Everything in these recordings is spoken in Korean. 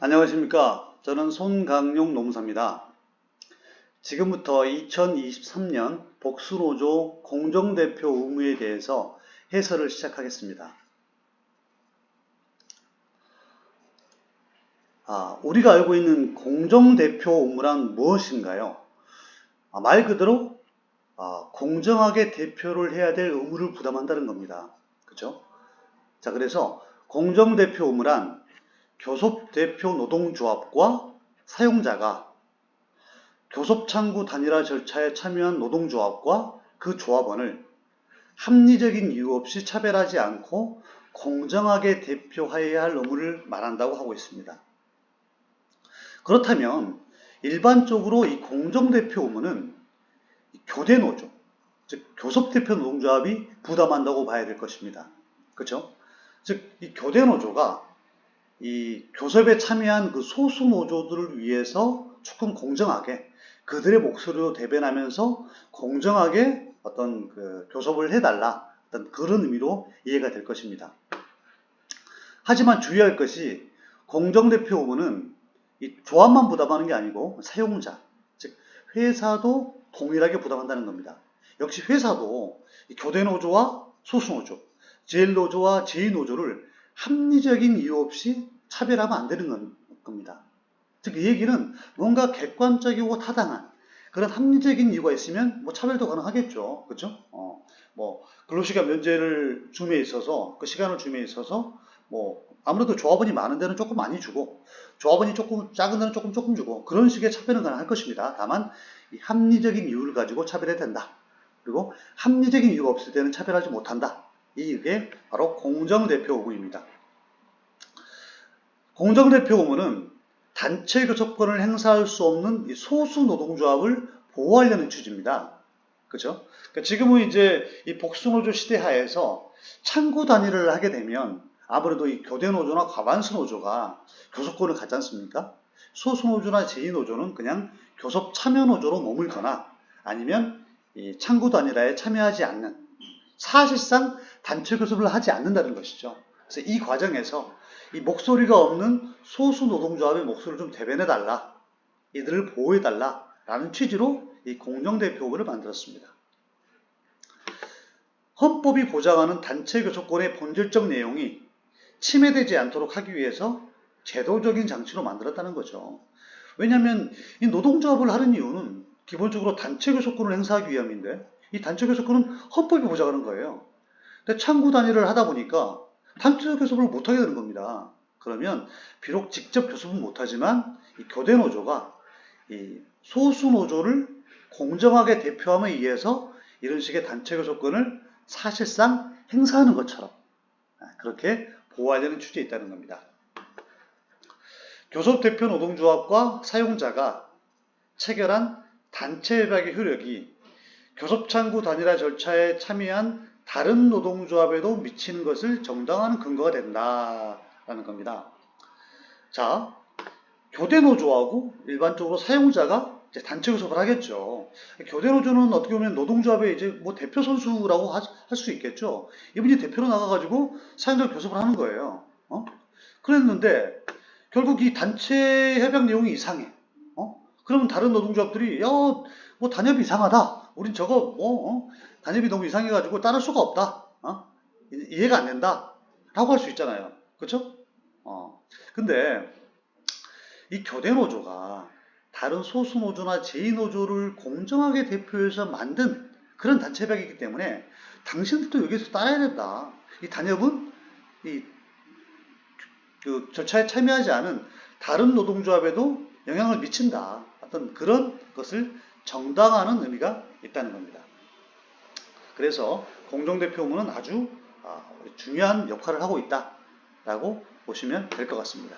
안녕하십니까. 저는 손강용 노무사입니다. 지금부터 2023년 복수노조 공정대표 의무에 대해서 해설을 시작하겠습니다. 우리가 알고 있는 공정대표 의무란 무엇인가요? 말 그대로 공정하게 대표를 해야 될 의무를 부담한다는 겁니다. 그렇죠? 자, 그래서 공정대표 의무란 교섭대표 노동조합과 사용자가 교섭창구 단일화 절차에 참여한 노동조합과 그 조합원을 합리적인 이유 없이 차별하지 않고 공정하게 대표하여야 할 의무를 말한다고 하고 있습니다. 그렇다면 일반적으로 이 공정대표 의무는 교대노조, 즉 교섭대표 노동조합이 부담한다고 봐야 될 것입니다. 그렇죠? 즉 이 교대노조가 이 교섭에 참여한 그 소수 노조들을 위해서 조금 공정하게 그들의 목소리로 대변하면서 공정하게 어떤 그 교섭을 해달라, 어떤 그런 의미로 이해가 될 것입니다. 하지만 주의할 것이 공정대표 의무는 이 조합만 부담하는 게 아니고 사용자, 즉 회사도 동일하게 부담한다는 겁니다. 역시 회사도 교대노조와 소수노조, 제일노조와 제2노조를 합리적인 이유 없이 차별하면 안 되는 겁니다. 즉, 이 얘기는 뭔가 객관적이고 타당한 그런 합리적인 이유가 있으면 뭐 차별도 가능하겠죠. 그렇죠? 근로시간 면제를 줌에 있어서 그 시간을 줌에 있어서 아무래도 조합원이 많은 데는 조금 많이 주고 조합원이 조금 작은 데는 조금 주고 그런 식의 차별은 가능할 것입니다. 다만 이 합리적인 이유를 가지고 차별해야 된다. 그리고 합리적인 이유가 없을 때는 차별하지 못한다. 이게 바로 공정대표 의무입니다. 공정대표 의무는 단체 교섭권을 행사할 수 없는 이 소수 노동조합을 보호하려는 취지입니다. 그죠? 그러니까 지금은 이제 이 복수노조 시대 하에서 창구 단일을 하게 되면 아무래도 이 교대노조나 과반수노조가 교섭권을 갖지 않습니까? 소수노조나 제2노조는 그냥 교섭 참여노조로 머물거나 아니면 이 창구 단일화에 참여하지 않는, 사실상 단체 교섭을 하지 않는다는 것이죠. 그래서 이 과정에서 이 목소리가 없는 소수 노동조합의 목소리를 좀 대변해달라, 이들을 보호해달라 라는 취지로 이 공정대표의무를 만들었습니다. 헌법이 보장하는 단체 교섭권의 본질적 내용이 침해되지 않도록 하기 위해서 제도적인 장치로 만들었다는 거죠. 왜냐하면 이 노동조합을 하는 이유는 기본적으로 단체 교섭권을 행사하기 위함인데 이 단체 교섭권은 헌법이 보장하는 거예요. 근데 창구 단일을 하다 보니까 단체 교섭을 못하게 되는 겁니다. 그러면 비록 직접 교섭은 못하지만 이 교대노조가 이 소수노조를 공정하게 대표함에 의해서 이런 식의 단체 교섭권을 사실상 행사하는 것처럼 그렇게 보호하려는 취지에 있다는 겁니다. 교섭대표 노동조합과 사용자가 체결한 단체 협약의 효력이 교섭창구 단일화 절차에 참여한 다른 노동조합에도 미치는 것을 정당화하는 근거가 된다라는 겁니다. 자, 교대노조하고 일반적으로 사용자가 이제 단체 교섭을 하겠죠. 교대노조는 어떻게 보면 노동조합의 이제 대표 선수라고 할 수 있겠죠. 이분이 대표로 나가가지고 사용자 교섭을 하는 거예요. 그랬는데 결국 이 단체 협약 내용이 이상해. 그러면 다른 노동조합들이 단협이 이상하다. 우린 저거 단협이 너무 이상해가지고 따를 수가 없다. 이해가 안 된다. 라고 할 수 있잖아요. 그렇죠? 근데 이 교대노조가 다른 소수노조나 제2노조를 공정하게 대표해서 만든 그런 단체 협약이기 때문에 당신들도 여기서 따라야 된다. 이 단협은 그 절차에 참여하지 않은 다른 노동조합에도 영향을 미친다. 어떤 그런 것을 정당화하는 의미가 있다는 겁니다. 그래서 공정대표 의무는 아주 중요한 역할을 하고 있다라고 보시면 될 것 같습니다.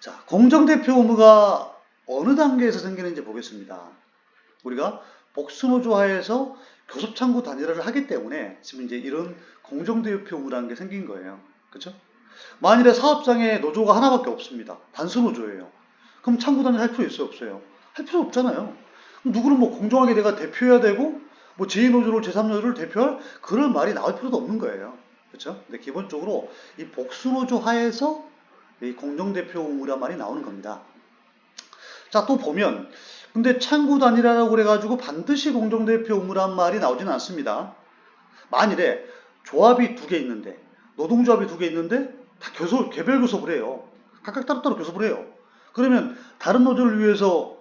자, 공정대표 의무가 어느 단계에서 생기는지 보겠습니다. 우리가 복수노조 하에서 교섭창구 단일화를 하기 때문에 지금 이제 이런 공정대표 의무라는 게 생긴 거예요. 그렇죠? 만일에 사업장에 노조가 하나밖에 없습니다. 단수노조예요. 그럼 창구 단일 할 필요 있어요? 없어요? 할 필요 없잖아요. 그럼 누구를 공정하게 내가 대표해야 되고 제2노조를 제3노조를 대표할 그런 말이 나올 필요도 없는 거예요. 그렇죠? 근데 기본적으로 이 복수노조 하에서 이 공정대표 의무란 말이 나오는 겁니다. 자, 또 보면 근데 창구 단일화라고 그래가지고 반드시 공정대표 의무란 말이 나오지는 않습니다. 만일에 조합이 두 개 있는데 노동조합이 두 개 있는데 다 개별 교섭을 해요. 각각 따로따로 교섭을 해요. 그러면 다른 노조를 위해서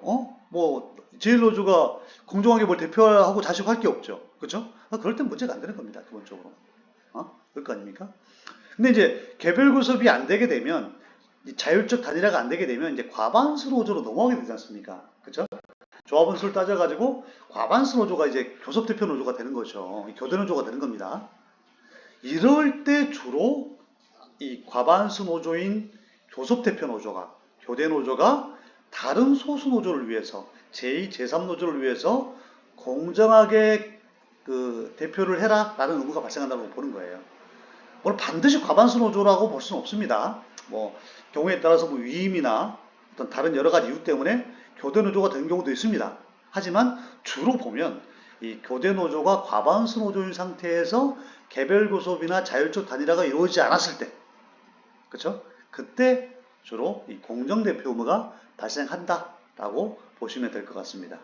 뭐 제1노조가 공정하게 뭘 대표하고 자식 할 게 없죠. 그렇죠? 그럴 땐 문제가 안 되는 겁니다. 기본적으로. 그럴 거 아닙니까? 근데 이제 개별 교섭이 안 되게 되면 자율적 단일화가 안 되게 되면 이제 과반수 노조로 넘어가게 되지 않습니까? 그렇죠? 조합원 수를 따져가지고 과반수 노조가 이제 교섭 대표 노조가 되는 거죠. 교대 노조가 되는 겁니다. 이럴 때 주로 이 과반수 노조인 교섭 대표 노조가 교대 노조가 다른 소수 노조를 위해서 제2, 제3 노조를 위해서 공정하게 그 대표를 해라라는 의무가 발생한다고 보는 거예요. 물론 반드시 과반수 노조라고 볼 수는 없습니다. 뭐 경우에 따라서 뭐 위임이나 어떤 다른 여러 가지 이유 때문에 교대 노조가 되는 경우도 있습니다. 하지만 주로 보면 이 교대 노조가 과반수 노조인 상태에서 개별 교섭이나 자율적 단일화가 이루어지지 않았을 때, 그렇죠? 그때 주로 이 공정 대표 의무가 발생한다라고 보시면 될 것 같습니다.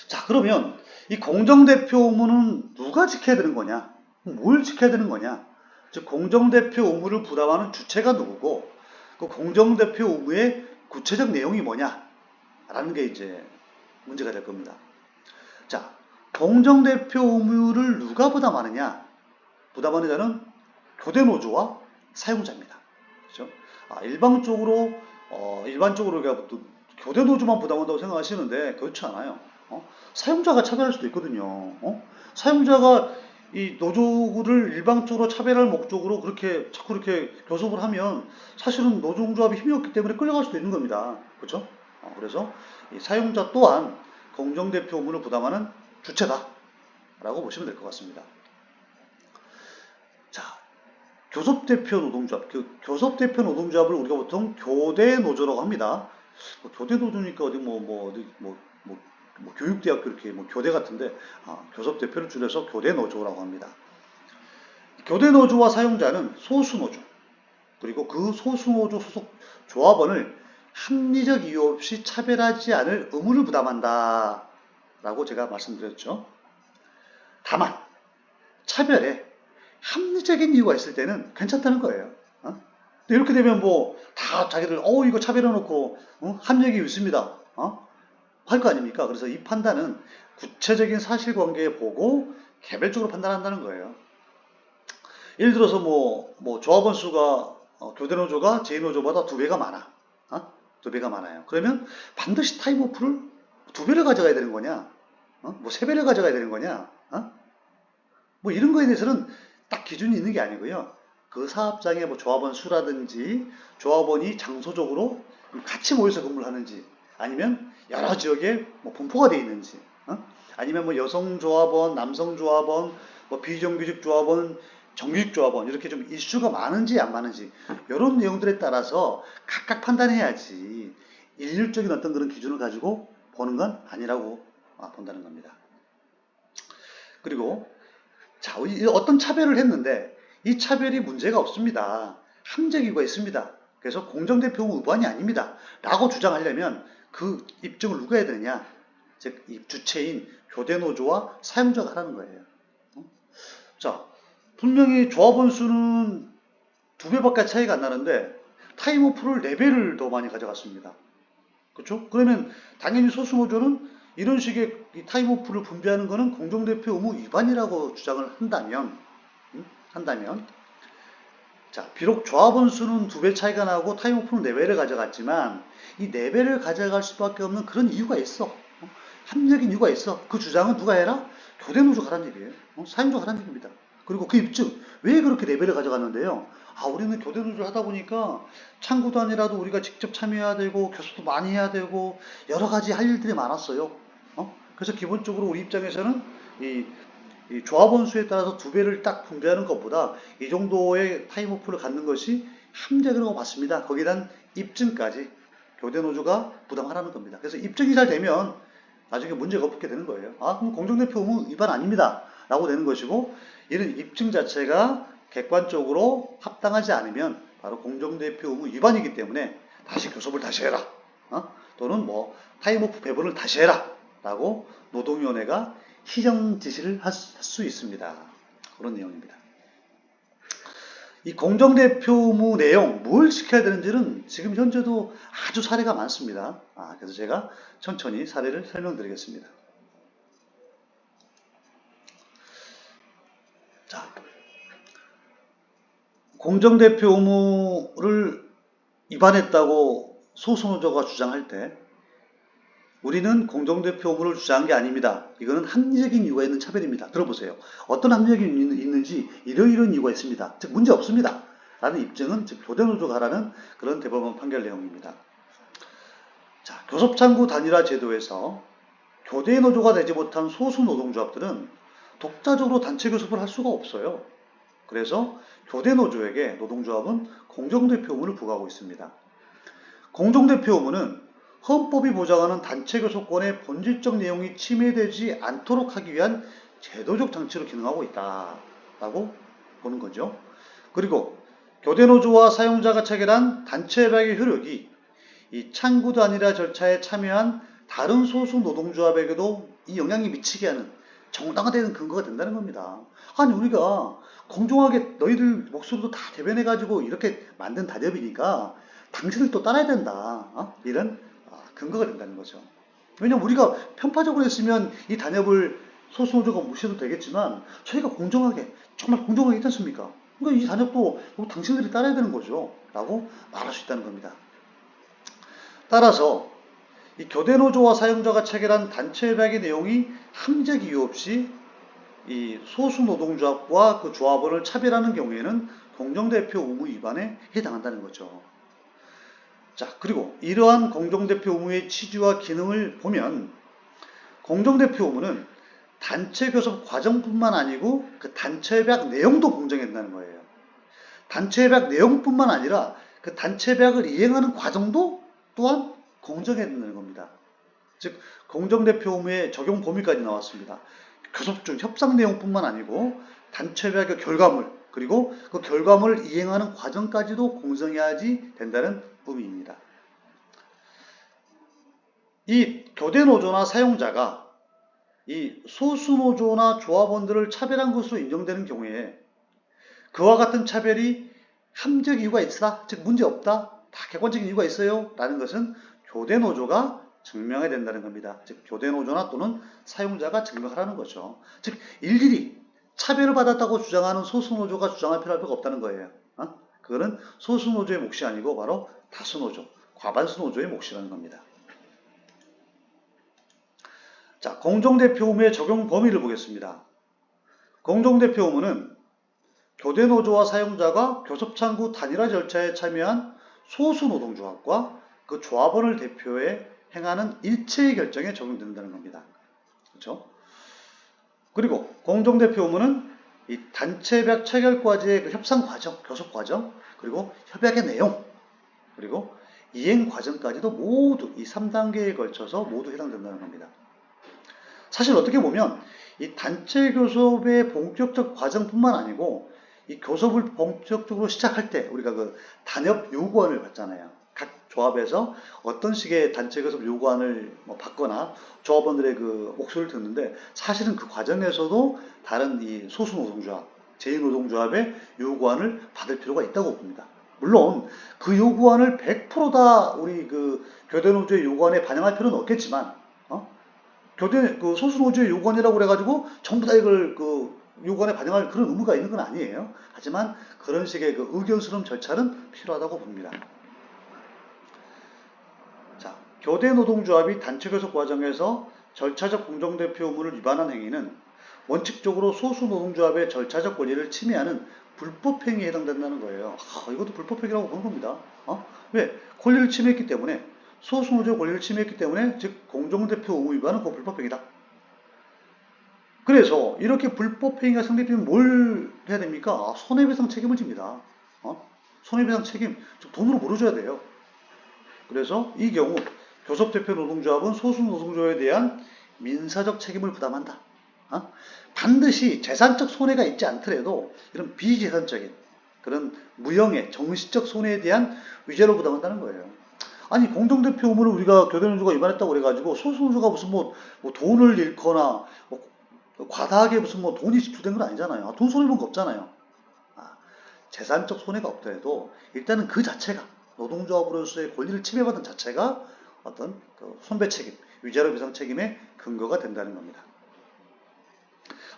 자, 그러면 이 공정대표 의무는 누가 지켜야 되는 거냐? 뭘 지켜야 되는 거냐? 즉 공정대표 의무를 부담하는 주체가 누구고 그 공정대표 의무의 구체적 내용이 뭐냐? 라는 게 이제 문제가 될 겁니다. 자, 공정대표 의무를 누가 부담하느냐? 부담하는 자는 교대노조와 사용자입니다. 그렇죠? 일반적으로 우리가 교대노조만 부담한다고 생각하시는데 그렇지 않아요. 사용자가 차별할 수도 있거든요. 사용자가 이 노조를 일방적으로 차별할 목적으로 자꾸 이렇게 교섭을 하면 사실은 노동조합이 힘이 없기 때문에 끌려갈 수도 있는 겁니다. 그렇죠? 그래서 이 사용자 또한 공정대표 의무를 부담하는 주체다라고 보시면 될 것 같습니다. 자, 교섭대표 노동조합, 교섭대표 노동조합을 우리가 보통 교대노조라고 합니다. 교대노조니까 어디 교육대학교 이렇게 교대 같은데 교섭대표를 줄여서 교대노조라고 합니다. 교대노조와 사용자는 소수노조 그리고 그 소수노조 소속 조합원을 합리적 이유 없이 차별하지 않을 의무를 부담한다 라고 제가 말씀드렸죠. 다만 차별에 합리적인 이유가 있을 때는 괜찮다는 거예요. 이렇게 되면 뭐 다 자기들 이거 차별해놓고 합리적이 있습니다. 할 거 아닙니까? 그래서 이 판단은 구체적인 사실관계에 보고 개별적으로 판단한다는 거예요. 예를 들어서 뭐 조합원 수가 교대노조가 제2노조보다 2배가 많아. 2배가 많아요. 그러면 반드시 타임오프를 2배를 가져가야 되는 거냐? 뭐 3배를 가져가야 되는 거냐? 뭐 이런 거에 대해서는 딱 기준이 있는 게 아니고요. 그 사업장의 뭐 조합원 수라든지 조합원이 장소적으로 같이 모여서 근무를 하는지 아니면 여러 지역에 뭐 분포가 되어 있는지 아니면 뭐 여성 조합원, 남성 조합원, 뭐 비정규직 조합원, 정규직 조합원 이렇게 좀 이슈가 많은지 안 많은지 이런 내용들에 따라서 각각 판단해야지 일률적인 어떤 그런 기준을 가지고 보는 건 아니라고 본다는 겁니다. 그리고 자, 어떤 차별을 했는데 이 차별이 문제가 없습니다. 합리적 이유가 있습니다. 그래서 공정대표 의무안이 아닙니다. 라고 주장하려면 그 입증을 누가 해야 되느냐? 즉, 이 주체인 교대노조와 사용자가 하라는 거예요. 자, 분명히 조합원 수는 2배밖에 차이가 안 나는데 타임오프를 4배를 더 많이 가져갔습니다. 그렇죠? 그러면 당연히 소수노조는 이런 식의 타임오프를 분배하는 것은 공정대표 의무 위반이라고 주장을 한다면 자, 비록 조합원 수는 2배 차이가 나고 타임오프는 4배를 가져갔지만 이 4배를 가져갈 수밖에 없는 그런 이유가 있어. 합리적인 이유가 있어. 그 주장은 누가 해라? 교대노조가 하라는 얘기예요. 사용자가 하라는 얘기입니다. 그리고 그 입증, 왜 그렇게 4배를 가져갔는데요? 우리는 교대노조를 하다 보니까 창구단이라도 우리가 직접 참여해야 되고 교섭도 많이 해야 되고 여러 가지 할 일들이 많았어요. 그래서 기본적으로 우리 입장에서는 이 조합원 수에 따라서 2배를 딱 분배하는 것보다 이 정도의 타임오프를 갖는 것이 합리적이라고 봤습니다. 거기에 대한 입증까지 교대노조가 부담하라는 겁니다. 그래서 입증이 잘 되면 나중에 문제가 없게 되는 거예요. 아, 그럼 공정대표 의무 위반 아닙니다. 라고 되는 것이고, 이런 입증 자체가 객관적으로 합당하지 않으면 바로 공정대표 의무 위반이기 때문에 다시 교섭을 다시 해라. 또는 뭐 타임오프 배분을 다시 해라. 라고 노동위원회가 시정 지시를 할 수 있습니다. 그런 내용입니다. 이 공정대표 의무 내용, 뭘 지켜야 되는지는 지금 현재도 아주 사례가 많습니다. 그래서 제가 천천히 사례를 설명드리겠습니다. 자, 공정대표 의무를 위반했다고 소수노조가 주장할 때 우리는 공정대표 의무를 주장한 게 아닙니다. 이거는 합리적인 이유가 있는 차별입니다. 들어보세요. 어떤 합리적인 이유가 있는지 이런 이유가 있습니다. 즉 문제 없습니다. 라는 입증은 즉 교대노조가 하라는 그런 대법원 판결 내용입니다. 자, 교섭창구 단일화 제도에서 교대노조가 되지 못한 소수 노동조합들은 독자적으로 단체 교섭을 할 수가 없어요. 그래서 교대노조에게 노동조합은 공정대표 의무를 부과하고 있습니다. 공정대표 의무는 헌법이 보장하는 단체 교섭권의 본질적 내용이 침해되지 않도록 하기 위한 제도적 장치로 기능하고 있다라고 보는 거죠. 그리고 교대노조와 사용자가 체결한 단체협약의 효력이 이 창구 단일화 절차에 참여한 다른 소수 노동조합에게도 이 영향이 미치게 하는 정당화되는 근거가 된다는 겁니다. 아니 우리가 공정하게 너희들 목소리도 다 대변해가지고 이렇게 만든 단협이니까 당신들도 따라야 된다. 이런 근거가 된다는 거죠. 왜냐면 우리가 편파적으로 했으면 이 단협을 소수노조가 무시해도 되겠지만 저희가 공정하게 정말 공정하게 했지 않습니까? 그러니까 이 단협도 당신들이 따라야 되는 거죠. 라고 말할 수 있다는 겁니다. 따라서 이 교대노조와 사용자가 체결한 단체협약의 내용이 합리적 이유 없이 이 소수노동조합과 그 조합원을 차별하는 경우에는 공정대표 의무 위반에 해당한다는 거죠. 자, 그리고 이러한 공정대표 의무의 취지와 기능을 보면 공정대표 의무는 단체 교섭 과정뿐만 아니고 그 단체협약 내용도 공정해야 된다는 거예요. 단체협약 내용뿐만 아니라 그 단체협약을 이행하는 과정도 또한 공정해야 된다는 겁니다. 즉 공정대표 의무의 적용 범위까지 나왔습니다. 교섭 중 협상 내용뿐만 아니고 단체협약의 결과물 그리고 그 결과물을 이행하는 과정까지도 공정해야지 된다는 의미입니다. 이 교대노조나 사용자가 이 소수노조나 조합원들을 차별한 것으로 인정되는 경우에 그와 같은 차별이 합리적 이유가 있다, 즉 문제없다, 다 객관적인 이유가 있어요 라는 것은 교대노조가 증명해야 된다는 겁니다. 즉 교대노조나 또는 사용자가 증명하라는 거죠. 즉 일일이 차별을 받았다고 주장하는 소수노조가 주장할 필요가 없다는 거예요. 그거는 소수노조의 몫이 아니고 바로 다수노조, 과반수노조의 몫이라는 겁니다. 자, 공정대표 의무의 적용 범위를 보겠습니다. 공정대표 의무는 교대노조와 사용자가 교섭창구 단일화 절차에 참여한 소수노동조합과 그 조합원을 대표해 행하는 일체의 결정에 적용된다는 겁니다. 그렇죠? 그리고 공정대표 의무는 이 단체협약 체결까지의 그 협상 과정, 교섭 과정, 그리고 협약의 내용, 그리고 이행 과정까지도 모두 이 3단계에 걸쳐서 모두 해당된다는 겁니다. 사실 어떻게 보면 이 단체 교섭의 본격적 과정뿐만 아니고 이 교섭을 본격적으로 시작할 때 우리가 그 단협 요구안을 받잖아요. 각 조합에서 어떤 식의 단체 교섭 요구안을 받거나 조합원들의 그 목소리를 듣는데 사실은 그 과정에서도 다른 이 소수노동조합, 제2노동조합의 요구안을 받을 필요가 있다고 봅니다. 물론 그 요구안을 100%다 우리 그 교대노조의 요구안에 반영할 필요는 없겠지만 그 소수노조의 요구안이라고 그래가지고 전부 다 이걸 그 요구안에 반영할 그런 의무가 있는 건 아니에요. 하지만 그런 식의 그 의견수렴 절차는 필요하다고 봅니다. 자, 교대노동조합이 단체교섭 과정에서 절차적 공정대표 의무를 위반한 행위는 원칙적으로 소수노동조합의 절차적 권리를 침해하는 불법행위에 해당된다는 거예요. 이것도 불법행위라고 보는 겁니다. 왜? 권리를 침해했기 때문에 소수노조의 권리를 침해했기 때문에 즉 공정대표 의무 위반은 그 불법행위다. 그래서 이렇게 불법행위가 성립되면 뭘 해야 됩니까? 손해배상 책임을 집니다. 손해배상 책임, 즉 돈으로 물어줘야 돼요. 그래서 이 경우 교섭대표 노동조합은 소수노동조합에 대한 민사적 책임을 부담한다. 반드시 재산적 손해가 있지 않더라도 이런 비재산적인 그런 무형의 정신적 손해에 대한 위자료 부담한다는 거예요. 아니 공동대표 의무를 우리가 교대노조가 위반했다고 그래가지고 소수노조가 무슨 뭐 돈을 잃거나 뭐 과다하게 무슨 뭐 돈이 지출된 건 아니잖아요. 돈 손해본 거 없잖아요. 재산적 손해가 없더라도 일단은 그 자체가 노동조합으로서의 권리를 침해받은 자체가 어떤 그 손배 책임, 위자료 배상 책임의 근거가 된다는 겁니다.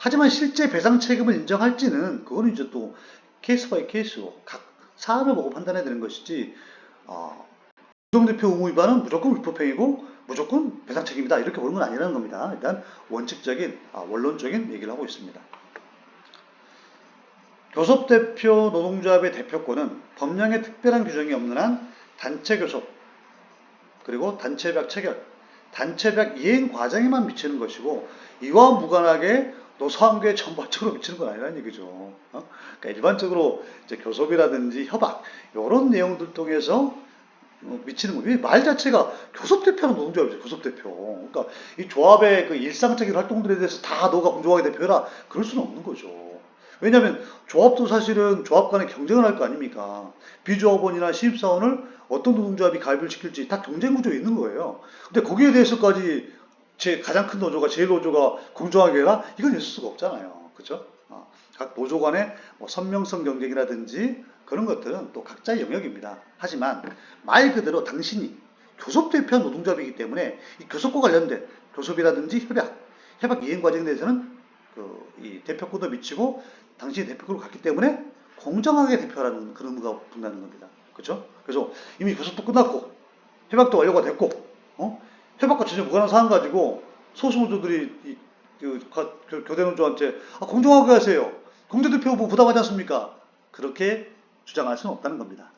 하지만 실제 배상 책임을 인정할지는 그거는 이제 또 케이스 바이 케이스로 각 사안을 보고 판단해야 되는 것이지 공동대표 의무 위반은 무조건 불법행위고 무조건 배상 책임이다 이렇게 보는 건 아니라는 겁니다. 일단 원칙적인 원론적인 얘기를 하고 있습니다. 교섭대표 노동조합의 대표권은 법령에 특별한 규정이 없는 한 단체 교섭 그리고 단체협약 체결, 단체협약 이행 과정에만 미치는 것이고 이와 무관하게 노사관계에 전반적으로 미치는 건 아니라는 얘기죠. 그러니까 일반적으로 이제 교섭이라든지 협약 이런 내용들 통해서 미치는 거예요. 말 자체가 교섭대표는 노동조합이죠. 교섭대표. 그러니까 이 조합의 그 일상적인 활동들에 대해서 다 너가 공정하게 대표해라. 그럴 수는 없는 거죠. 왜냐하면 조합도 사실은 조합 간에 경쟁을 할 거 아닙니까? 비조합원이나 신입사원을 어떤 노동조합이 가입을 시킬지 다 경쟁 구조에 있는 거예요. 근데 거기에 대해서까지 가장 큰 노조가 제일 노조가 공정하게 해라? 이건 있을 수가 없잖아요. 그렇죠? 각 노조 간의 뭐 선명성 경쟁이라든지 그런 것들은 또 각자의 영역입니다. 하지만 말 그대로 당신이 교섭대표한 노동조합이기 때문에 이 교섭과 관련된 교섭이라든지 협약 이행 과정에 대해서는 이 대표권도 미치고 당신이 대표권을 갖기 때문에 공정하게 대표하라는 그런 의무가 붙는다는 겁니다. 그렇죠? 그래서 이미 교섭도 끝났고 협약도 완료가 됐고 협약과 전혀 무관한 사안 가지고 소수노조들이 교대노조한테 공정하게 하세요. 공동대표 뭐 부담하지 않습니까? 그렇게 주장할 수는 없다는 겁니다.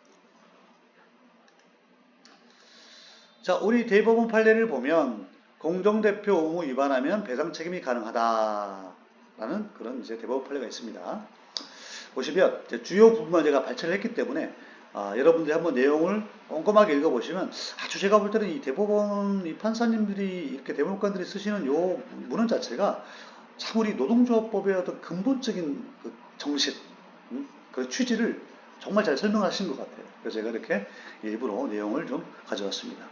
자, 우리 대법원 판례를 보면 공정대표 의무 위반하면 배상 책임이 가능하다라는 그런 이제 대법원 판례가 있습니다. 보시면 주요 부분만 제가 발췌를 했기 때문에 여러분들이 한번 내용을 꼼꼼하게 읽어보시면 아주 제가 볼 때는 이 대법원 이 판사님들이 이렇게 대법관들이 쓰시는 요 문헌 자체가 참 우리 노동조합법의 어떤 근본적인 그 정신, 그 취지를 정말 잘 설명하신 것 같아요. 그래서 제가 이렇게 일부러 내용을 좀 가져왔습니다.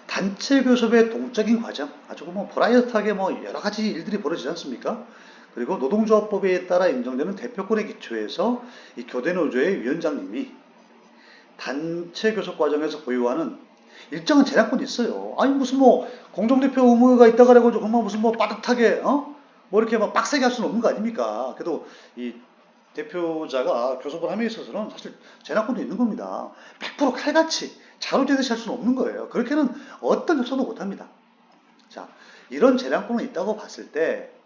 단체 교섭의 동적인 과정, 아주 뭐 버라이어티하게 뭐 여러 가지 일들이 벌어지지 않습니까? 그리고 노동조합법에 따라 인정되는 대표권의 기초에서 이 교대노조의 위원장님이 단체 교섭 과정에서 보유하는 일정한 재량권이 있어요. 아니 무슨 뭐 공정대표 의무가 있다 그래가지고 정말 무슨 뭐 빠듯하게 뭐 이렇게 막 빡세게 할 수는 없는 거 아닙니까? 그래도 이 대표자가 교섭을 함에 있어서는 사실 재량권도 있는 겁니다. 100% 칼같이 자루재듯이 할 수는 없는 거예요. 그렇게는 어떤 협상도 못합니다. 자, 이런 재량권이 있다고 봤을 때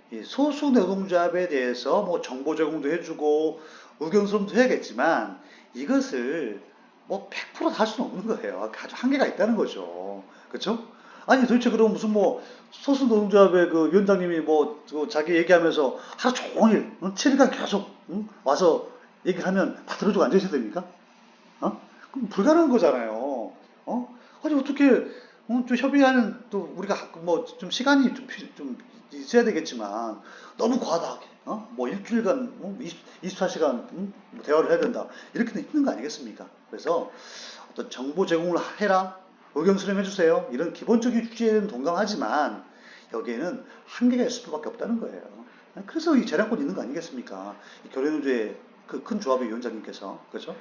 이 소수 노동조합에 대해서 뭐 정보 제공도 해주고 의견 수렴도 해야겠지만 이것을 뭐 100% 다 할 수는 없는 거예요. 아주 한계가 있다는 거죠. 그렇죠? 아니 도대체 그럼 무슨 뭐 소수 노동조합의 그 위원장님이 뭐 자기 얘기하면서 하루 종일 7일간 계속 와서 얘기를 하면 다 들어주고 앉아 있어야 됩니까? 그럼 불가능한 거잖아요. 아니 어떻게 좀 협의하는 또 우리가 뭐 좀 시간이 좀 있어야 되겠지만 너무 과다하게 뭐 일주일간 24시간 뭐 대화를 해야 된다 이렇게는 힘든 거 아니겠습니까? 그래서 어떤 정보 제공을 해라 의견 수렴해 주세요 이런 기본적인 취지에는 동감하지만 여기에는 한계가 있을 수밖에 없다는 거예요. 그래서 이 재량권이 있는 거 아니겠습니까? 이 교대노조의 그 큰 조합의 위원장님께서 그렇죠?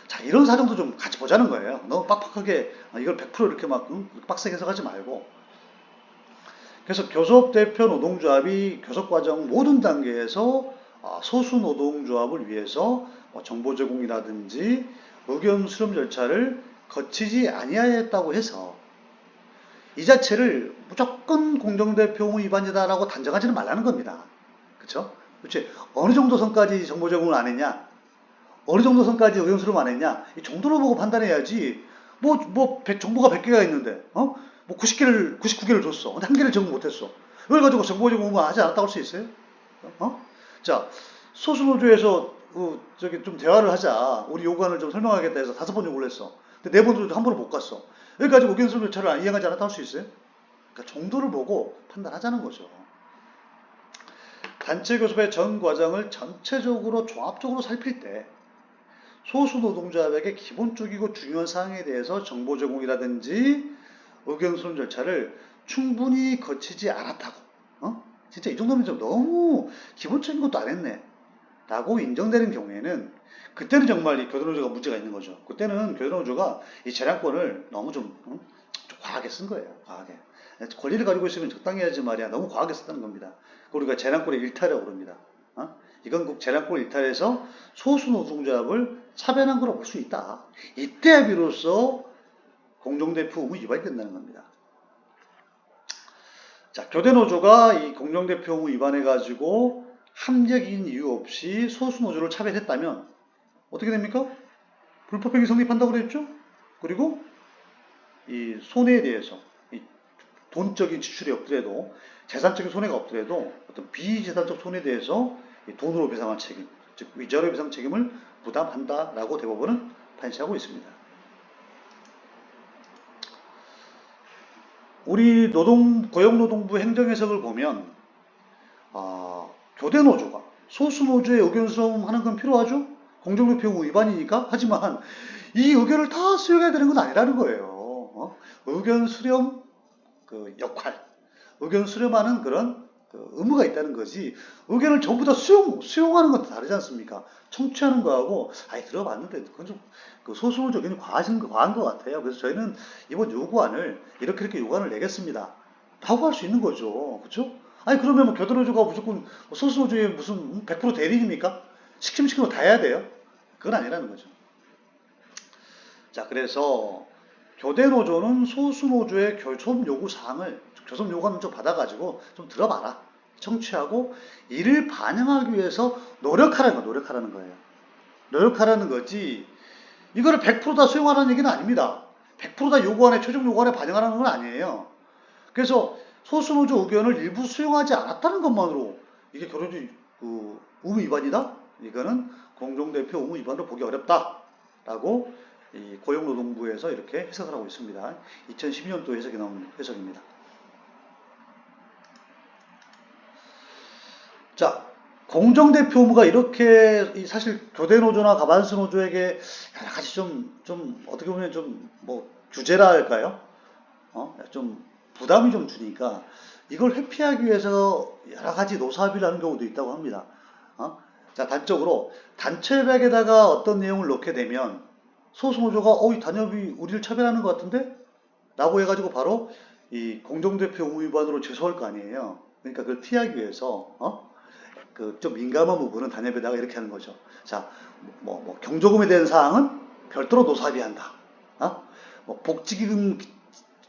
자, 이런 사정도 좀 같이 보자는 거예요. 너무 빡빡하게 이걸 100% 이렇게 막 빡세게 해석하지 말고. 그래서 교섭대표 노동조합이 교섭과정 모든 단계에서 소수 노동조합을 위해서 정보 제공이라든지 의견 수렴 절차를 거치지 아니하였다고 해서 이 자체를 무조건 공정대표 의무 위반이다라고 단정하지는 말라는 겁니다. 그렇죠? 그렇지? 어느 정도 선까지 정보 제공을 안 했냐? 어느 정도 선까지 의견 수렴 안 했냐? 이 정도로 보고 판단해야지. 정보가 100개가 있는데, 뭐 99개를 줬어. 근데 한 개를 제공 못했어. 그걸 가지고 정보 제공을 하지 않았다고 할 수 있어요? 자, 소수노조에서 좀 대화를 하자. 우리 요구안을 좀 설명하겠다 해서 5번 요구를 했어. 근데 4번 정도 한 번을 못 갔어. 여기 가지고 의견 수렴 절차를 이행하지 않았다고 할 수 있어요? 그러니까 정도를 보고 판단하자는 거죠. 단체 교섭의 전 과정을 전체적으로 종합적으로 살필 때 소수 노동조합에게 기본적이고 중요한 사항에 대해서 정보 제공이라든지 의견 수렴 절차를 충분히 거치지 않았다고, 진짜 이 정도면 좀 너무 기본적인 것도 안 했네 라고 인정되는 경우에는, 그때는 정말 이 교대노조가 문제가 있는 거죠. 그때는 교대노조가 이 재량권을 너무 좀 과하게 쓴 거예요. 과하게. 권리를 가지고 있으면 적당히 해야지 말이야. 너무 과하게 썼다는 겁니다. 우리가 재량권의 일탈이라고 그럽니다. 이건 꼭 재량권 일탈에서 소수 노동조합을 차별한 거라고 볼 수 있다. 이때 비로소 공정대표 의무 위반이 된다는 겁니다. 자, 교대노조가 이 공정대표 의무 위반해가지고 합리적인 이유 없이 소수 노조를 차별했다면 어떻게 됩니까? 불법행위 성립한다고 그랬죠? 그리고 이 손해에 대해서 이 돈적인 지출이 없더라도, 재산적인 손해가 없더라도 어떤 비재산적 손해에 대해서 돈으로 배상할 책임, 즉 위자료 배상 책임을 부담한다라고 대법원은 판시하고 있습니다. 우리 고용노동부 행정해석을 보면 교대노조가 소수노조의 의견 수렴하는 건 필요하죠? 공정대표 의무 위반이니까. 하지만 이 의견을 다 수용해야 되는 건 아니라는 거예요. 의견 수렴 그 역할, 의견 수렴하는 그런 의무가 있다는 거지, 의견을 전부 다 수용하는 건 다르지 않습니까? 청취하는 거하고, 들어봤는데 그건 좀 소수노조 의견이 과한 것 같아요. 그래서 저희는 이번 요구안을 이렇게 요구안을 내겠습니다 라고 할 수 있는 거죠. 그렇죠? 그러면 뭐 교대노조가 무조건 소수노조의 무슨 100% 대리입니까? 시키면 다 해야 돼요? 그건 아니라는 거죠. 자, 그래서 교대노조는 소수노조의 교섭 요구사항을, 교섭 요구안을 좀 받아가지고 좀 들어봐라, 청취하고 이를 반영하기 위해서 노력하라는 거예요. 노력하라는 거지, 이거를 100% 다 수용하라는 얘기는 아닙니다. 100% 다 최종 요구안에 반영하라는 건 아니에요. 그래서 소수노조 의견을 일부 수용하지 않았다는 것만으로 이게 교대노조 의무 위반이다? 이거는 공정대표 의무 위반으로 보기 어렵다라고 이 고용노동부에서 이렇게 해석을 하고 있습니다. 2012년도 해석이 나온 해석입니다. 자, 공정대표 의무가 이렇게 사실 교대노조나 가반수 노조에게 여러 가지 좀 어떻게 보면 좀 뭐 규제라 할까요? 좀 부담이 좀 주니까 이걸 회피하기 위해서 여러 가지 노사합의를 하는 경우도 있다고 합니다. 자, 단적으로 단체협약에다가 어떤 내용을 넣게 되면 소수노조가 이 단협이 우리를 차별하는 것 같은데? 라고 해가지고 바로 이 공정대표 의무 위반으로 제소할 거 아니에요. 그러니까 그걸 피하기 위해서 좀 민감한 부분은 단협에다가 이렇게 하는 거죠. 자, 뭐 경조금에 대한 사항은 별도로 노사합의한다. 복지기금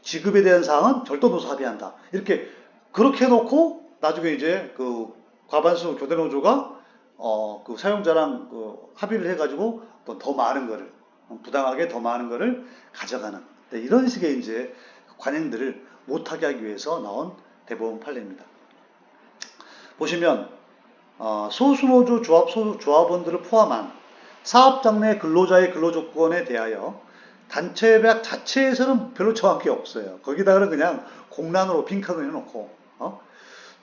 지급에 대한 사항은 별도 노사합의한다. 그렇게 해놓고 나중에 이제 과반수 교대노조가 사용자랑 합의를 해가지고 또 더 많은 거를, 부당하게 더 많은 거를 가져가는, 이런 식의 이제 관행들을 못하게 하기 위해서 나온 대법원 판례입니다. 보시면 소수노조 조합원들을 포함한 사업장 내 근로자의 근로조건에 대하여 단체협약 자체에서는 별로 정한 게 없어요. 거기다가는 그냥 공란으로 빈칸을 해놓고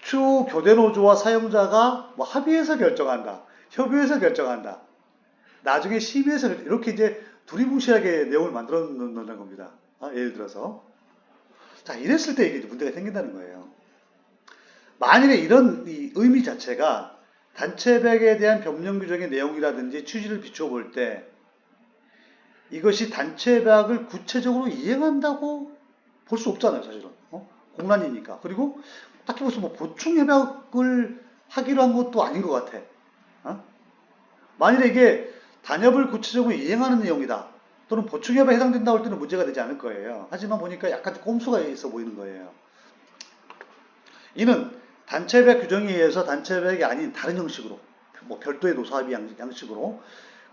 추후 교대노조와 사용자가 뭐 합의해서 결정한다, 협의해서 결정한다, 나중에 심의해서 이렇게 이제 두리뭉실하게 내용을 만들어 놓는 겁니다. 예를 들어서 자, 이랬을 때 이게 문제가 생긴다는 거예요. 만일에 이런 이 의미 자체가 단체협약에 대한 법령 규정의 내용이라든지 취지를 비추어 볼 때 이것이 단체협약을 구체적으로 이행한다고 볼 수 없잖아요, 사실은. 공란이니까. 그리고 딱히 무슨 뭐 보충협약을 하기로 한 것도 아닌 것 같아. 만일에 이게 단협을 구체적으로 이행하는 내용이다, 또는 보충협약에 해당된다고 할 때는 문제가 되지 않을 거예요. 하지만 보니까 약간 꼼수가 있어 보이는 거예요. 이는 단체협약 규정에 의해서 단체협약이 아닌 다른 형식으로, 뭐 별도의 노사합의 양식으로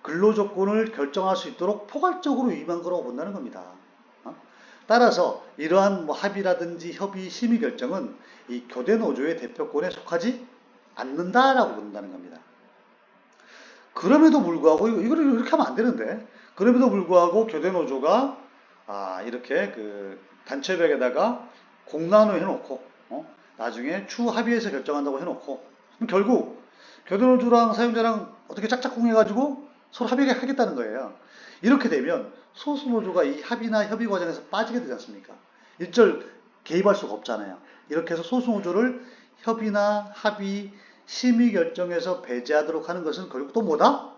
근로조건을 결정할 수 있도록 포괄적으로 위임한 거라고 본다는 겁니다. 따라서 이러한 뭐 합의라든지 협의, 심의 결정은 이 교대노조의 대표권에 속하지 않는다라고 본다는 겁니다. 그럼에도 불구하고 이거를 이렇게 하면 안 되는데, 그럼에도 불구하고 교대노조가 이렇게 단체협약에다가 공란으로 해놓고 나중에 추후 합의해서 결정한다고 해놓고 그럼 결국 교대노조랑 사용자랑 어떻게 짝짝꿍해가지고 서로 합의하겠다는 거예요. 이렇게 되면 소수노조가 이 합의나 협의 과정에서 빠지게 되지 않습니까? 일절 개입할 수가 없잖아요. 이렇게 해서 소수노조를 협의나 합의, 심의 결정에서 배제하도록 하는 것은 결국 또 뭐다?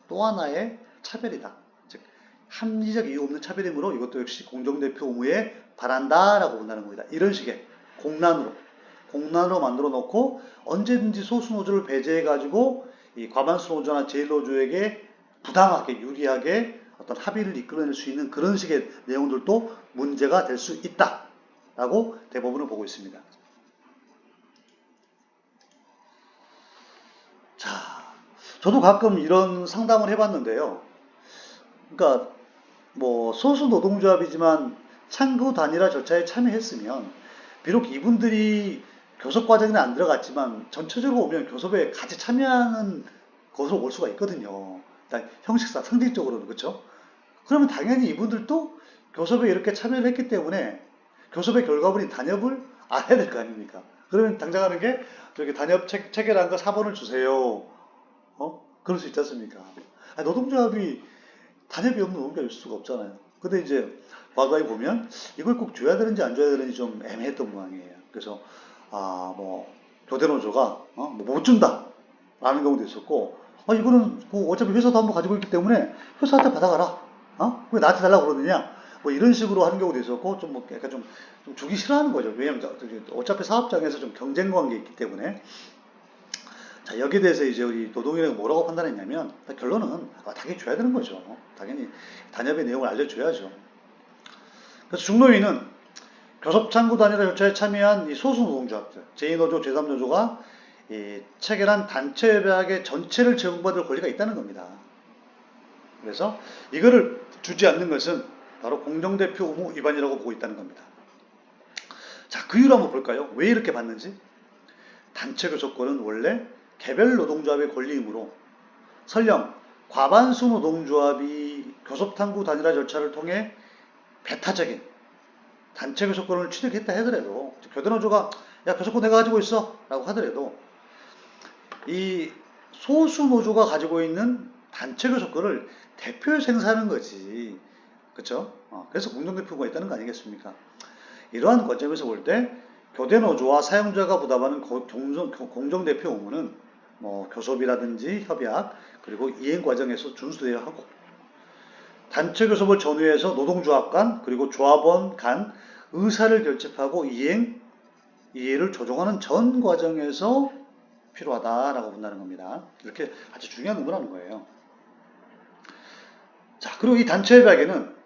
또 하나의 차별이다. 즉 합리적 이유 없는 차별이므로 이것도 역시 공정대표 의무에 반한다라고 본다는 겁니다. 이런 식의 공란으로 만들어 놓고 언제든지 소수노조를 배제해가지고 이 과반수 노조나 제1노조에게 부당하게 유리하게 어떤 합의를 이끌어낼 수 있는 그런 식의 내용들도 문제가 될 수 있다라고 대법원은 보고 있습니다. 자, 저도 가끔 이런 상담을 해봤는데요. 그러니까 뭐 소수 노동조합이지만 창구 단일화 절차에 참여했으면 비록 이분들이 교섭 과정에는 안 들어갔지만 전체적으로 보면 교섭에 같이 참여하는 것으로 볼 수가 있거든요. 일단 형식상 상징적으로는 그렇죠. 그러면 당연히 이분들도 교섭에 이렇게 참여를 했기 때문에 교섭의 결과물인 단협을 알아야 될 거 아닙니까? 그러면 당장 하는 게 저기 단협 체결한 거 4번을 주세요. 그럴 수 있지 않습니까? 노동조합이 단협이 없는 노동조합일 수가 없잖아요. 근데 이제 과거에 보면 이걸 꼭 줘야 되는지 안 줘야 되는지 좀 애매했던 모양이에요. 그래서 뭐 교대노조가 뭐 못 준다 라는 경우도 있었고 이거는 뭐 어차피 회사도 한번 가지고 있기 때문에 회사한테 받아가라. 왜 나한테 달라고 그러느냐? 뭐 이런 식으로 하는 경우도 있었고 좀 뭐 약간 좀 주기 싫어하는 거죠. 왜냐면 어차피 사업장에서 좀 경쟁 관계 있기 때문에. 자, 여기에 대해서 이제 우리 노동위원회가 뭐라고 판단했냐면 결론은 당연히 줘야 되는 거죠. 당연히 단협의 내용을 알려줘야죠. 그래서 중노위는 교섭창구 단일화 절차에 참여한 이 소수 노동조합들, 제2노조, 제3노조가 체결한 단체협약의 전체를 제공받을 권리가 있다는 겁니다. 그래서 이거를 주지 않는 것은 바로 공정대표 의무 위반이라고 보고 있다는 겁니다. 자, 그 이유를 한번 볼까요? 왜 이렇게 받는지? 단체 교섭권은 원래 개별 노동조합의 권리이므로 설령 과반수 노동조합이 교섭탐구 단일화 절차를 통해 배타적인 단체 교섭권을 취득했다 하더라도 교대노조가 야 교섭권 내가 가지고 있어 라고 하더라도 이 소수 노조가 가지고 있는 단체 교섭권을 대표해서 행사하는 거지. 그쵸? 그래서 공정대표가 있다는 거 아니겠습니까? 이러한 관점에서 볼 때 교대노조와 사용자가 부담하는 공정대표 의무는 뭐 교섭이라든지 협약 그리고 이행 과정에서 준수되어야 하고 단체 교섭을 전후해서 노동조합 간 그리고 조합원 간 의사를 결집하고 이해를 조정하는 전 과정에서 필요하다라고 본다는 겁니다. 이렇게 아주 중요한 의무라는 거예요. 자, 그리고 이 단체 협약에는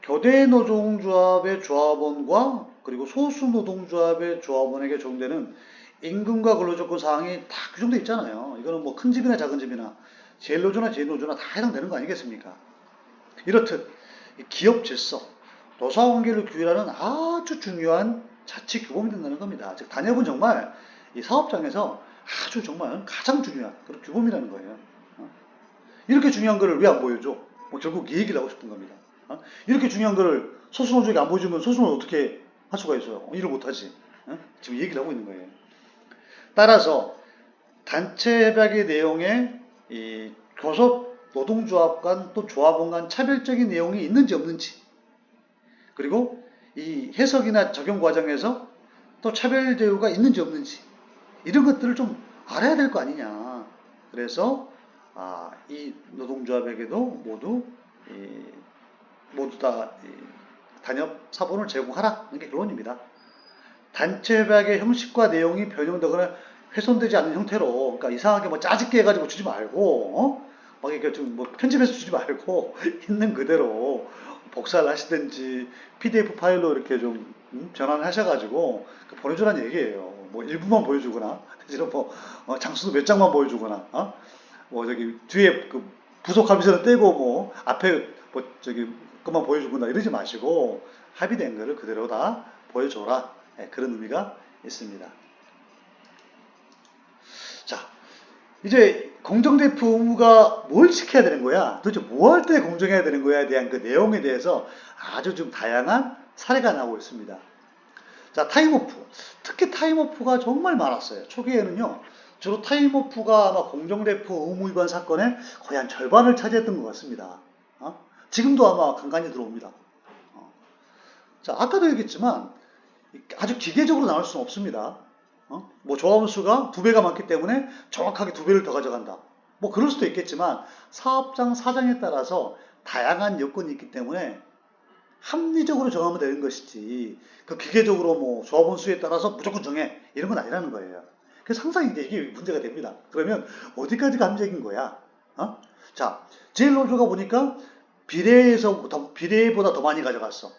교대 노동조합의 조합원과 그리고 소수 노동조합의 조합원에게 적용되는 임금과 근로조건 사항이 다 규정되어 있잖아요. 이거는 뭐 큰 집이나 작은 집이나 제1노조나 제2노조나 다 해당되는 거 아니겠습니까? 이렇듯 기업 질서, 노사관계를 규율하는 아주 중요한 자치 규범이 된다는 겁니다. 즉 단협은 정말 이 사업장에서 아주 정말 가장 중요한 그런 규범이라는 거예요. 이렇게 중요한 거를 왜 안 보여줘? 뭐 결국 이 얘기를 하고 싶은 겁니다. 이렇게 중요한 거를 소수노조에게 안 보여주면 소수노조 어떻게 할 수가 있어요? 일을 못하지. 지금 이 얘기를 하고 있는 거예요. 따라서 단체 협약의 내용에 이 교섭 노동조합 간 또 조합원 간 차별적인 내용이 있는지 없는지 그리고 이 해석이나 적용 과정에서 또 차별 대우가 있는지 없는지 이런 것들을 좀 알아야 될 거 아니냐. 그래서 이 노동조합에게도 모두 다 단협 사본을 제공하라는 게 결론입니다. 단체 협약의 형식과 내용이 변형되거나 훼손되지 않는 형태로, 그러니까 이상하게 뭐 짜집게 해가지고 주지 말고, 막 이렇게 좀 뭐 편집해서 주지 말고 있는 그대로 복사를 하시든지 PDF 파일로 이렇게 좀 변환을 하셔가지고 보내주라는 얘기예요. 뭐 일부만 보여주거나, 대신에 뭐 장수도 몇 장만 보여주거나, 뭐 저기 뒤에 그 부속할 비서는 떼고 뭐 앞에 뭐 저기 그만 보여주거나 이러지 마시고 합의된 거를 그대로 다 보여줘라. 그런 의미가 있습니다. 자, 이제 공정대표 의무가 뭘 지켜야 되는 거야? 도대체 뭐 할 때 공정해야 되는 거야에 대한 그 내용에 대해서 아주 좀 다양한 사례가 나오고 있습니다. 자, 타임오프. 특히 타임오프가 정말 많았어요. 초기에는요. 주로 타임오프가 아마 공정대표 의무 위반 사건의 거의 한 절반을 차지했던 것 같습니다. 지금도 아마 간간히 들어옵니다. 자, 아까도 얘기했지만 아주 기계적으로 나올 수는 없습니다. 뭐 조합원 수가 2배가 많기 때문에 정확하게 2배를 더 가져간다. 뭐 그럴 수도 있겠지만 사업장 사장에 따라서 다양한 여건이 있기 때문에 합리적으로 정하면 되는 것이지 그 기계적으로 뭐 조합원 수에 따라서 무조건 정해 이런 건 아니라는 거예요. 그래서 항상 이제 이게 문제가 됩니다. 그러면 어디까지가 합리적인 거야? 자, 제일노조가 보니까 비례보다 더 많이 가져갔어.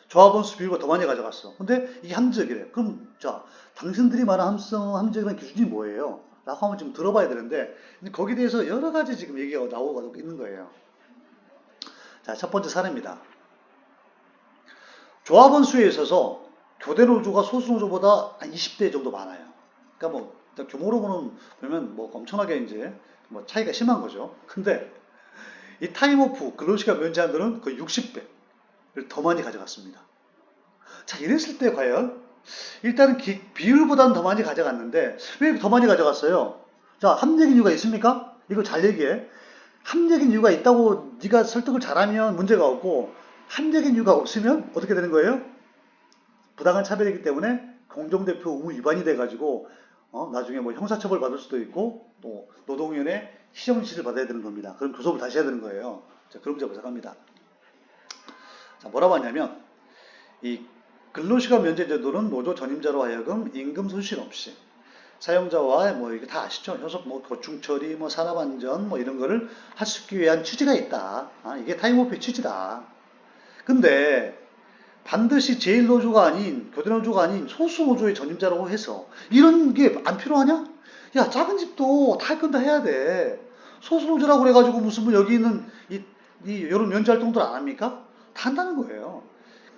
조합원 수 비율보다 더 많이 가져갔어. 근데 이게 합리적이래. 그럼 자, 당신들이 말하는 합리적이라는 기준이 뭐예요? 라고 한번 좀 들어봐야 되는데 거기에 대해서 여러 가지 지금 얘기가 나오고 있는 거예요. 자, 첫 번째 사례입니다. 조합원 수에 있어서 교대 노조가 소수 노조보다 한 20대 정도 많아요. 그러니까 뭐 규모로 보면 뭐 엄청나게 이제 뭐 차이가 심한 거죠. 근데 이 타임오프 근로시간 면제한들은 거의 60배를 더 많이 가져갔습니다. 자, 이랬을 때 과연 일단은 비율보다는 더 많이 가져갔는데 왜 더 많이 가져갔어요? 자, 합리적인 이유가 있습니까? 이거 잘 얘기해. 합리적인 이유가 있다고 네가 설득을 잘하면 문제가 없고 합리적인 이유가 없으면 어떻게 되는 거예요? 부당한 차별이기 때문에 공정대표 의무 위반이 돼가지고 나중에 뭐 형사처벌 받을 수도 있고 또 노동위원회 시정실을 받아야 되는 겁니다. 그럼 교섭을 다시 해야 되는 거예요. 자, 그런 문제가 발생합니다. 자, 뭐라고 하냐면 이 근로시간 면제 제도는 노조 전임자로 하여금 임금 손실 없이 사용자와 뭐 이게 다 아시죠? 효섭 뭐 고충 처리 뭐 산업안전 뭐 이런 거를 할 수 있기 위한 취지가 있다. 이게 타임오프의 취지다. 근데 반드시 제1노조가 아닌 교대노조가 아닌 소수노조의 전임자라고 해서 이런 게 안 필요하냐? 야, 작은 집도 다 할 건 다 해야 돼. 소수노조라고 그래가지고 무슨 뭐 여기 있는 이런 면제활동들 안 합니까? 다 한다는 거예요.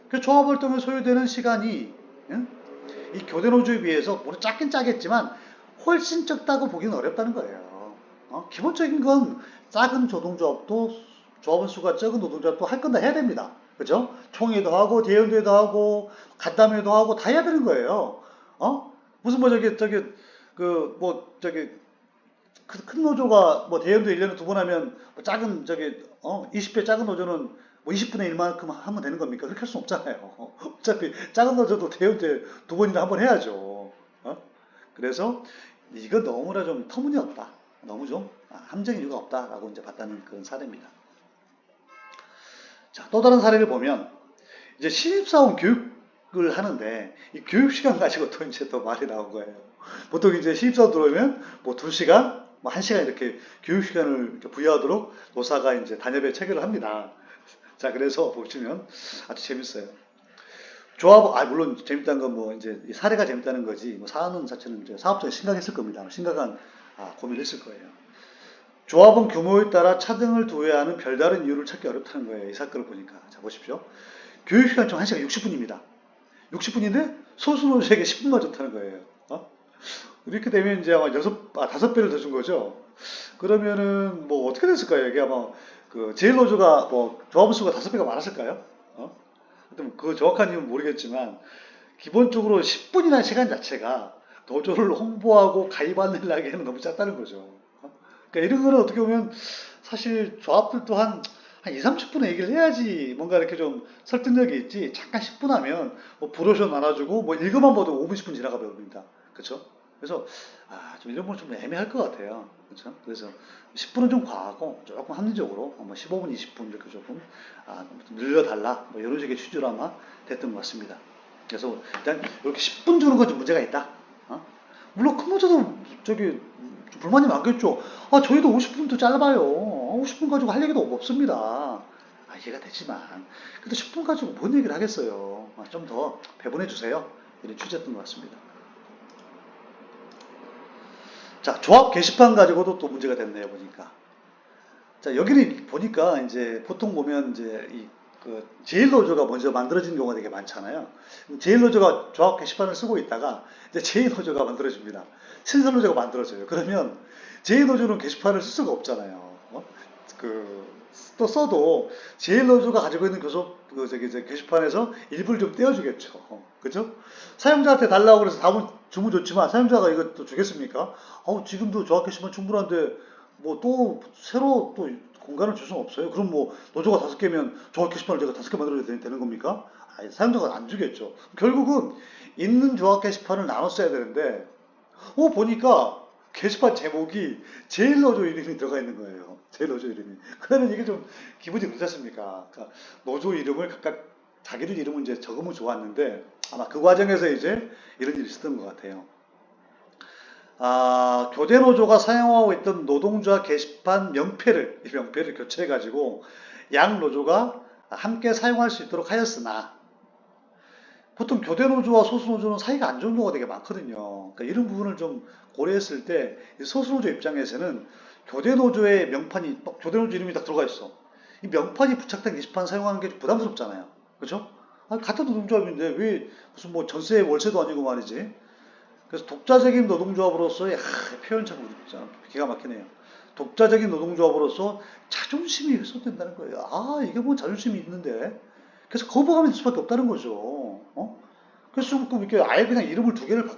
그 조합활동에 소요되는 시간이 이 교대노조에 비해서 물론 작긴 짜겠지만 훨씬 적다고 보기는 어렵다는 거예요. 기본적인 건 작은 노동조합도 조합원 수가 적은 노동조합도 할 건 다 해야 됩니다. 그죠? 총회도 하고 대연대도 하고 간담회도 하고 다 해야 되는 거예요. 무슨 뭐 큰 노조가 뭐 대연대 1년에 2번 하면 뭐 작은 20배 작은 노조는 뭐 20분의 1만큼 하면 되는 겁니까? 그렇게 할 수 없잖아요. 어차피 작은 노조도 대연대 2번이나 한 번 해야죠. 그래서 이거 너무나 좀 터무니없다. 너무 좀 합리적인 이유가 없다라고 이제 봤다는 그런 사례입니다. 자, 또 다른 사례를 보면 이제 신입사원 교육을 하는데 이 교육 시간 가지고 또 이제 또 말이 나온 거예요. 보통 이제 신입사원 들어오면 뭐 2시간, 뭐 1시간 이렇게 교육 시간을 이렇게 부여하도록 노사가 이제 단협에 체결을 합니다. 자, 그래서 보시면 아주 재밌어요. 물론 재밌다는 건 뭐 이제 사례가 재밌다는 거지, 뭐 사안은 자체는 이제 사업자가 심각했을 겁니다. 심각한 고민을 했을 거예요. 조합원 규모에 따라 차등을 두어야 하는 별다른 이유를 찾기 어렵다는 거예요. 이 사건을 보니까. 자, 보십시오. 교육시간 총 1시간 60분입니다. 60분인데 소수노조에게 10분만 줬다는 거예요. 이렇게 되면 이제 아마 5배를 더 준 거죠. 그러면은 뭐 어떻게 됐을까요? 이게 아마 그 제일노조가 뭐 조합원 수가 5배가 많았을까요? 하여튼 그 정확한 이유는 모르겠지만 기본적으로 10분이라는 시간 자체가 노조를 홍보하고 가입하려기에는 너무 짧다는 거죠. 그러니까 이런 거는 어떻게 보면 사실 조합들도 한 2, 30분의 얘기를 해야지 뭔가 이렇게 좀 설득력이 있지. 잠깐 10분 하면 뭐 브로셔 나눠주고 뭐 읽어만 봐도 5분, 10분 지나가 버립니다. 그렇죠? 그래서 좀 이런 건 좀 애매할 것 같아요. 그렇죠? 그래서 10분은 좀 과하고 조금 합리적으로 뭐 15분, 20분 이렇게 조금 늘려달라 뭐 이런 식의 취지로 아마 됐던 것 같습니다. 그래서 일단 이렇게 10분 주는 건 좀 문제가 있다. 물론 큰 노조도 불만이 많겠죠. 저희도 50분도 짧아요. 50분 가지고 할 얘기도 없습니다. 이해가 되지만 근데 10분 가지고 뭔 얘기를 하겠어요. 좀 더 배분해 주세요. 이런 취지였던 것 같습니다. 자, 조합 게시판 가지고도 또 문제가 됐네요, 보니까. 자, 여기는 보니까 이제 보통 보면 이제 그 제1노조가 먼저 만들어진 경우가 되게 많잖아요. 제1노조가 조합 게시판을 쓰고 있다가 이제 제2노조가 만들어집니다. 신설노조가 만들어져요. 그러면 제2노조는 게시판을 쓸 수가 없잖아요. 또 써도 제1노조가 가지고 있는 저 게시판에서 일부를 좀 떼어주겠죠. 그죠? 사용자한테 달라고 그래서 답은 주면 좋지만 사용자가 이거 또 주겠습니까? 지금도 조합 게시판 충분한데 뭐 또 새로 또 공간을 줄 수는 없어요. 그럼 뭐 노조가 5개면 조합 게시판을 제가 5개 만들어야 되는 겁니까? 사용자가 안 주겠죠. 결국은 있는 조합 게시판을 나눠 써야 되는데 보니까 게시판 제목이 제1노조 이름이 들어가 있는 거예요. 제1노조 이름이. 그러면 이게 좀 기분이 그렇지 않습니까? 그러니까 노조 이름을 각각 자기들 이름을 이제 적으면 좋았는데 아마 그 과정에서 이제 이런 일이 있었던 것 같아요. 교대노조가 사용하고 있던 노동조합 게시판 명패를 교체해가지고 양 노조가 함께 사용할 수 있도록 하였으나 보통 교대노조와 소수노조는 사이가 안 좋은 경우가 되게 많거든요. 그러니까 이런 부분을 좀 고려했을 때 소수노조 입장에서는 교대노조의 명판이 교대노조 이름이 딱 들어가 있어. 이 명판이 부착된 게시판 사용하는 게 부담스럽잖아요. 그렇죠? 같은 노동조합인데 왜 무슨 뭐 전세 월세도 아니고 말이지. 그래서 독자적인 노동조합으로서의 표현 참 기가 막히네요. 독자적인 노동조합으로서 자존심이 훼손된다는 거예요. 이게 뭐 자존심이 있는데. 그래서 거부감이 들 수밖에 없다는 거죠. 그래서 좀 이렇게 아예 그냥 이름을 2개를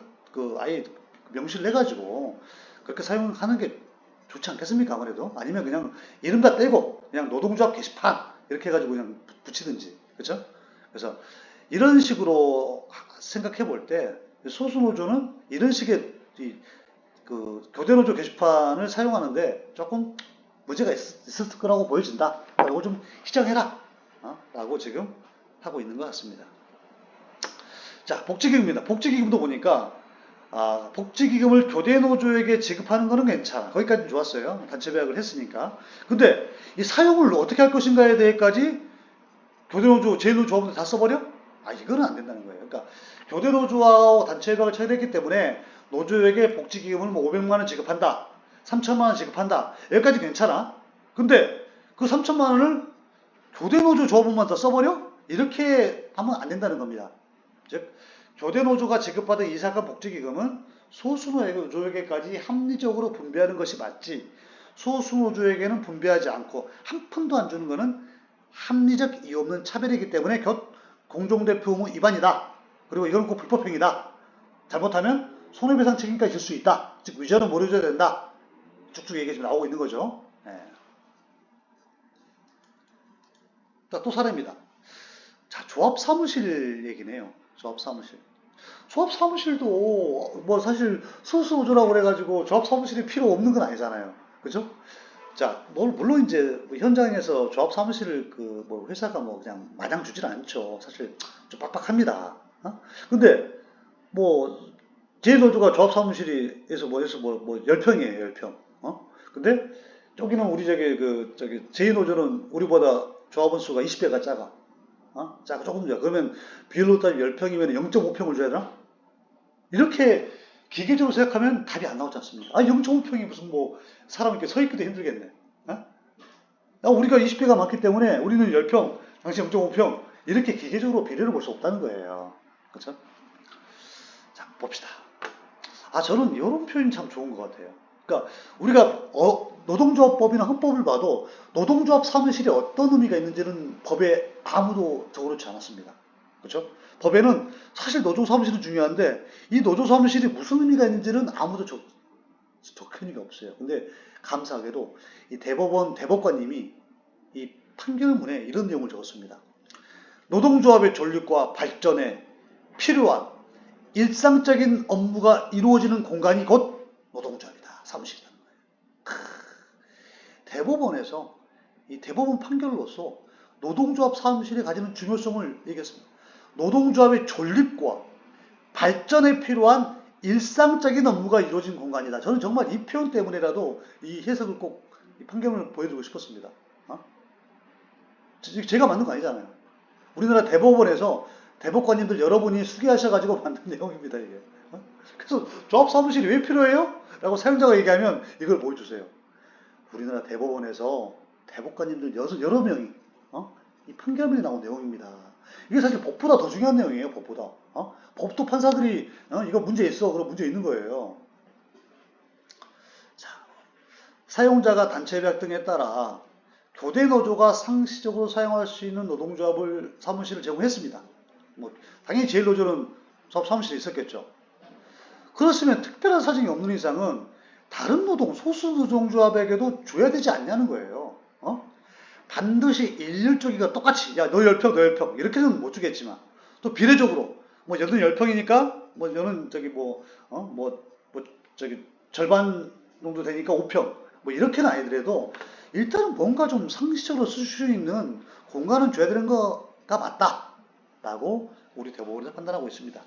아예 명시를 해가지고 그렇게 사용하는 게 좋지 않겠습니까? 아무래도 아니면 그냥 이름 다 떼고 그냥 노동조합 게시판 이렇게 해가지고 그냥 붙이든지 그렇죠? 그래서 이런 식으로 생각해 볼 때 소수노조는 이런 식의 교대노조 게시판을 사용하는데 조금 문제가 있을 거라고 보여진다. 이거 좀 시정해라. 라고 지금 하고 있는 것 같습니다. 자, 복지기금입니다. 복지기금도 보니까 복지기금을 교대노조에게 지급하는 거는 괜찮아. 거기까지는 좋았어요. 단체 계약을 했으니까. 근데 이 사용을 어떻게 할 것인가에 대해까지 교대노조, 제1노조 조합원들 다 써버려? 이거는 안 된다는 거예요. 그러니까 교대노조와 단체 계약을 체결했기 때문에 노조에게 복지기금을 뭐 500만 원 지급한다. 3천만 원 지급한다. 여기까지 괜찮아. 근데 그 3천만 원을 교대노조 조합원만 다 써버려? 이렇게 하면 안 된다는 겁니다. 즉 교대노조가 지급받은 이사과 복지기금은 소수노조에게까지 합리적으로 분배하는 것이 맞지 소수노조에게는 분배하지 않고 한 푼도 안 주는 것은 합리적 이유 없는 차별이기 때문에 공정대표 의무 위반이다. 그리고 이건 꼭 불법행위다. 잘못하면 손해배상 책임까지 질 수 있다. 즉 위자료 물어줘야 된다. 쭉쭉 얘기가 지금 나오고 있는 거죠. 또 사례입니다. 자, 조합사무실 얘기네요. 조합사무실. 조합사무실도 뭐 사실 소수노조라고 그래가지고 조합사무실이 필요 없는 건 아니잖아요. 그죠? 자, 물론 이제 현장에서 조합사무실을 뭐 회사가 뭐 그냥 마냥 주질 않죠. 사실 좀 빡빡합니다. 근데 뭐 제1노조가 조합사무실에서 뭐 10평이에요, 10평. 근데 여기는 우리 제2노조는 우리보다 조합원 수가 20배가 작아. 작아, 조금 더. 그러면 비율로 따지면 10평이면 0.5평을 줘야 되나? 이렇게 기계적으로 생각하면 답이 안 나오지 않습니까? 0.5평이 무슨 뭐 사람 이렇게 서 있기도 힘들겠네. 우리가 20배가 많기 때문에 우리는 10평, 당신 0.5평 이렇게 기계적으로 비례를 볼 수 없다는 거예요. 그렇죠? 자, 봅시다. 저는 이런 표현이 참 좋은 것 같아요. 그러니까 우리가 노동조합법이나 헌법을 봐도 노동조합 사무실에 어떤 의미가 있는지는 법에 아무도 적어놓지 않았습니다. 그렇죠? 법에는 사실 노조 사무실은 중요한데 이 노조 사무실이 무슨 의미가 있는지는 아무도 적힌 게 없어요. 근데 감사하게도 이 대법관님이 이 판결문에 이런 내용을 적었습니다. 노동조합의 존립과 발전에 필요한 일상적인 업무가 이루어지는 공간이 곧 노동조합이다. 사무실이라는 거예요. 대법원에서 이 대법원 판결로서 노동조합 사무실이 가지는 중요성을 얘기했습니다. 노동조합의 존립과 발전에 필요한 일상적인 업무가 이루어진 공간이다. 저는 정말 이 표현 때문에라도 이 해석을 꼭 이 판결문을 보여드리고 싶었습니다. 제가 만든 거 아니잖아요. 우리나라 대법원에서 대법관님들 여러분이 수기하셔가지고 만든 내용입니다, 이게. 그래서 조합사무실이 왜 필요해요? 라고 사용자가 얘기하면 이걸 보여주세요. 우리나라 대법원에서 대법관님들 여러 명이 이 판결문에 나온 내용입니다. 이게 사실 법보다 더 중요한 내용이에요, 법보다. 법도 판사들이 이거 문제 있어, 그럼 문제 있는 거예요. 자, 사용자가 단체 계약 등에 따라 교대 노조가 상시적으로 사용할 수 있는 노동조합을 사무실을 제공했습니다. 뭐 당연히 제일노조는 사무실에 있었겠죠. 그렇으면 특별한 사정이 없는 이상은 다른 노동, 소수 노동조합에게도 줘야 되지 않냐는 거예요. 반드시 일률적이가 똑같이, 야, 너 10평, 너 10평. 이렇게는 못 주겠지만, 또 비례적으로, 뭐, 너는 10평이니까, 뭐, 너는 저기 저기 절반 정도 되니까 5평. 뭐, 이렇게는 아니더라도, 일단은 뭔가 좀 상시적으로 쓸 수 있는 공간은 줘야 되는 거가 맞다. 라고 우리 대법원에서 판단하고 있습니다.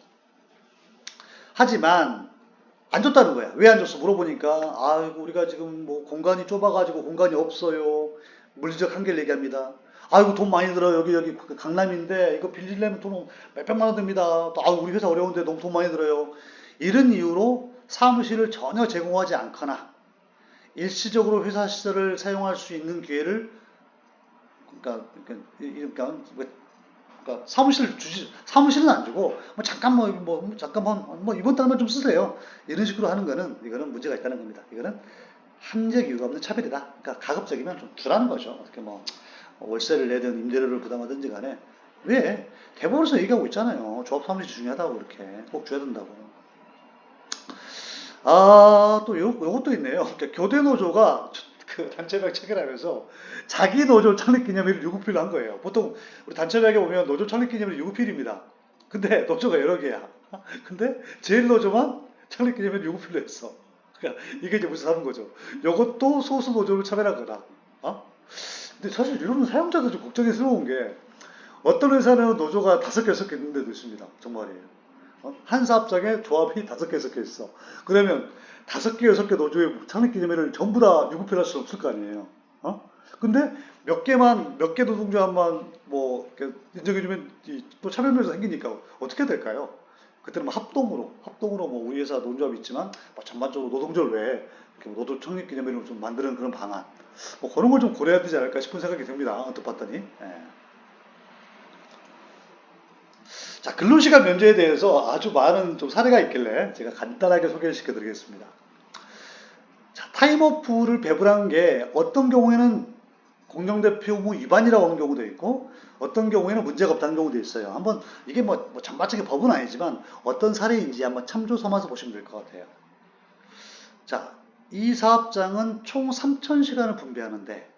하지만, 안 줬다는 거야. 왜 안 줬어? 물어보니까, 아이고, 우리가 지금 뭐 공간이 좁아가지고 공간이 없어요. 물리적 한계를 얘기합니다. 아이고, 돈 많이 들어요. 여기 강남인데, 이거 빌리려면 돈 몇백만 원 듭니다. 또, 우리 회사 어려운데 너무 돈 많이 들어요. 이런 이유로 사무실을 전혀 제공하지 않거나, 일시적으로 회사 시설을 사용할 수 있는 기회를, 그러니까 사무실은 안 주고 잠깐 이번 달만 좀 쓰세요. 이런 식으로 하는 거는 이거는 문제가 있다는 겁니다. 이거는 한적 이유가 없는 차별이다. 그러니까 가급적이면 좀 두라는 거죠. 어떻게 뭐 월세를 내든 임대료를 부담하든지 간에 왜 대법원에서 얘기하고 있잖아요. 조합 사무실 중요하다고 이렇게 꼭 줘야 된다고. 또 요것도 있네요. 그러니까 교대 노조가 그 단체장 체결하면서 자기 노조 창립 기념일을 유급필로 한 거예요. 보통 우리 단체장에 보면 노조 창립 기념일 유급필입니다. 근데 노조가 여러 개야. 근데 제일 노조만 창립 기념일 유급필로 했어. 그러니까 이게 이제 무슨 하는 거죠. 요것도 소수 노조를 차별하거나. 근데 사실 이런 사용자도 좀 걱정스러운 게 어떤 회사는 노조가 5개, 6개 있는 데도 있습니다. 정말이에요. 한 사업장에 조합이 5개, 6개 있어. 그러면 5개, 6개 노조의 창립 기념일을 전부 다 유급회할 수는 없을 거 아니에요. 근데 몇 개 노동조합만 뭐 인정해주면 또 차별면에서 생기니까 어떻게 될까요? 그때는 뭐 합동으로 뭐 우리 회사 노조합이 있지만 뭐 전반적으로 노동조를 왜 노조 창립 기념일을 좀 만드는 그런 방안, 뭐 그런 걸 좀 고려해야 되지 않을까 싶은 생각이 듭니다. 언뜻 봤더니. 예. 자, 근로시간 면제에 대해서 아주 많은 좀 사례가 있길래 제가 간단하게 소개를 시켜드리겠습니다. 자, 타임오프를 배분한 게 어떤 경우에는 공정대표 의무 위반이라고 하는 경우도 있고 어떤 경우에는 문제가 없다는 경우도 있어요. 한번 이게 뭐 전반적인 법은 아니지만 어떤 사례인지 한번 참조 삼아서 보시면 될 것 같아요. 자, 이 사업장은 총 3,000시간을 분배하는데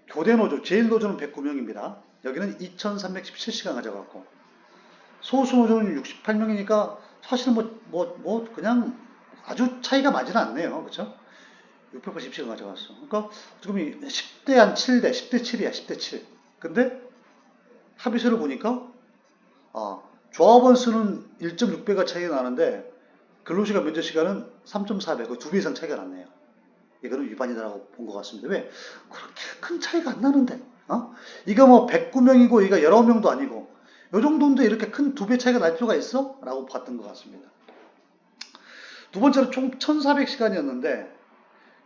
교대노조, 제일노조는 109명입니다. 여기는 2,317시간 가져갔고 소수노조는 68명이니까 사실 그냥 아주 차이가 많지는 않네요. 그렇죠? 680시간 가져갔어. 그러니까 지금 10대 한 7대, 10대 7이야, 10대 7. 근데 합의서를 보니까 조합원 수는 1.6배가 차이가 나는데 근로시간 면제 시간은 3.4배, 그 2배 이상 차이가 났네요. 이거는 위반이다라고 본 것 같습니다. 왜? 그렇게 큰 차이가 안 나는데. 이거 뭐 109명이고 이거 19명도 아니고 요 정도인데 이렇게 큰 2배 차이가 날 필요가 있어? 라고 봤던 것 같습니다. 두 번째로 총 1,400시간이었는데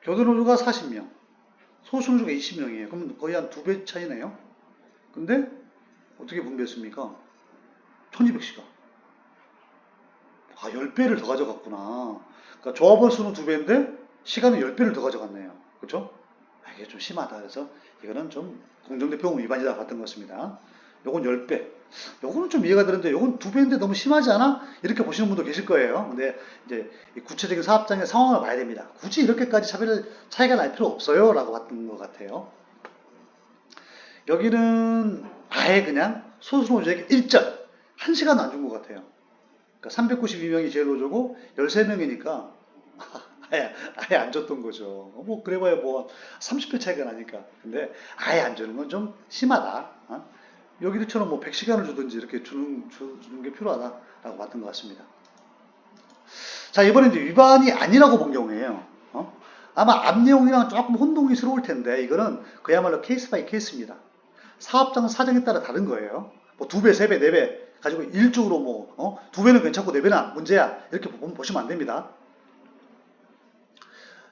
교대노조가 40명, 소수노조가 20명이에요. 그럼 거의 한 2배 차이네요. 근데 어떻게 분배했습니까? 1,200시간. 10배를 더 가져갔구나. 그러니까 조합원 수는 2배인데 시간은 10배를 더 가져갔네요. 그렇죠? 이게 좀 심하다. 그래서 이거는 좀 공정대표 위반이다 봤던 것 같습니다. 요건 10배. 요거는 좀 이해가 되는데 요건 2배인데 너무 심하지 않아? 이렇게 보시는 분도 계실 거예요. 근데 이제 구체적인 사업장의 상황을 봐야 됩니다. 굳이 이렇게까지 차이가 날 필요 없어요. 라고 봤던 것 같아요. 여기는 아예 그냥 소수노조에게 일절 1시간 안 준 것 같아요. 그러니까 392명이 제일노조고 13명이니까 아예 안 줬던 거죠. 뭐 그래봐야 뭐 30배 차이가 나니까. 근데 아예 안 주는 건 좀 심하다. 여기처럼 뭐 100시간을 주든지 이렇게 주는 게 필요하다라고 봤던 것 같습니다. 자, 이번에 이제 위반이 아니라고 본 경우에요. 아마 앞 내용이랑 조금 혼동스러울 텐데 이거는 그야말로 케이스 바이 케이스입니다. 사업장 사정에 따라 다른 거예요. 뭐 2배, 3배, 4배 가지고 일적으로 뭐 2배는 괜찮고 4배는 문제야 이렇게 보시면 안 됩니다.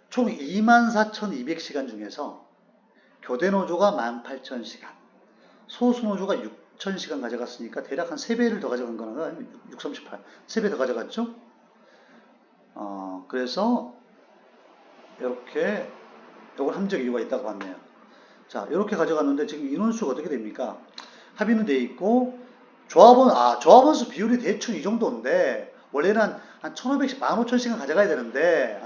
총 24,200시간 중에서 교대노조가 18,000시간, 소수노조가 6,000시간 가져갔으니까 대략 한 3배를 더 가져간 거나 6, 38, 3배 더 가져갔죠? 그래서 이렇게 이걸 함정 이유가 있다고 봤네요. 자, 이렇게 가져갔는데 지금 인원수가 어떻게 됩니까? 합의는 돼 있고 조합원수 비율이 대충 이 정도인데 원래는 한 1500씩 15,000씩은 가져가야 되는데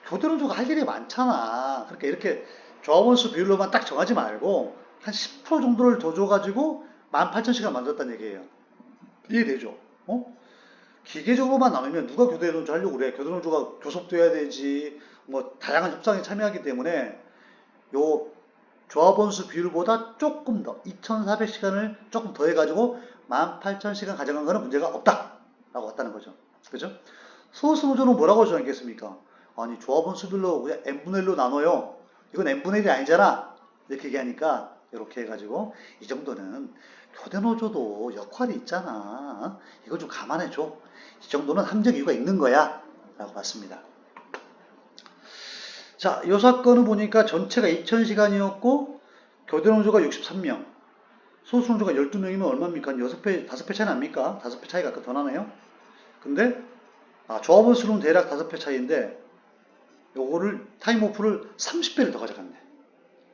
교대로조가 할 일이 많잖아. 그러니까 이렇게 조합원수 비율로만 딱 정하지 말고 한 10% 정도를 더 줘가지고 18,000씩을 만들었다는 얘기예요. 이해되죠? 기계적으로만 나누면 누가 교대노조 하려고 그래? 교대노조가 교섭돼야 되지. 뭐 다양한 협상에 참여하기 때문에 요 조합원수 비율보다 조금 더 2,400시간을 조금 더 해가지고 18,000시간 가져간 거는 문제가 없다 라고 왔다는 거죠. 그죠? 소수노조는 뭐라고 정했겠습니까? 아니 조합원수 비율로 그냥 n분의 1로 나눠요. 이건 n분의 1이 아니잖아. 이렇게 얘기하니까 이렇게 해가지고 이 정도는 교대노조도 역할이 있잖아. 이걸 좀 감안해줘. 이 정도는 함정 이유가 있는 거야 라고 봤습니다. 자, 이 사건은 보니까 전체가 2,000시간이었고 교대노조가 63명, 소수노조가 12명이면 얼마입니까? 한 6배, 5배 차이 납니까? 5배 차이가 아까 더 나네요? 근데 조합원 수는 대략 5배 차이인데 요거를 타임오프를 30배를 더 가져갔네.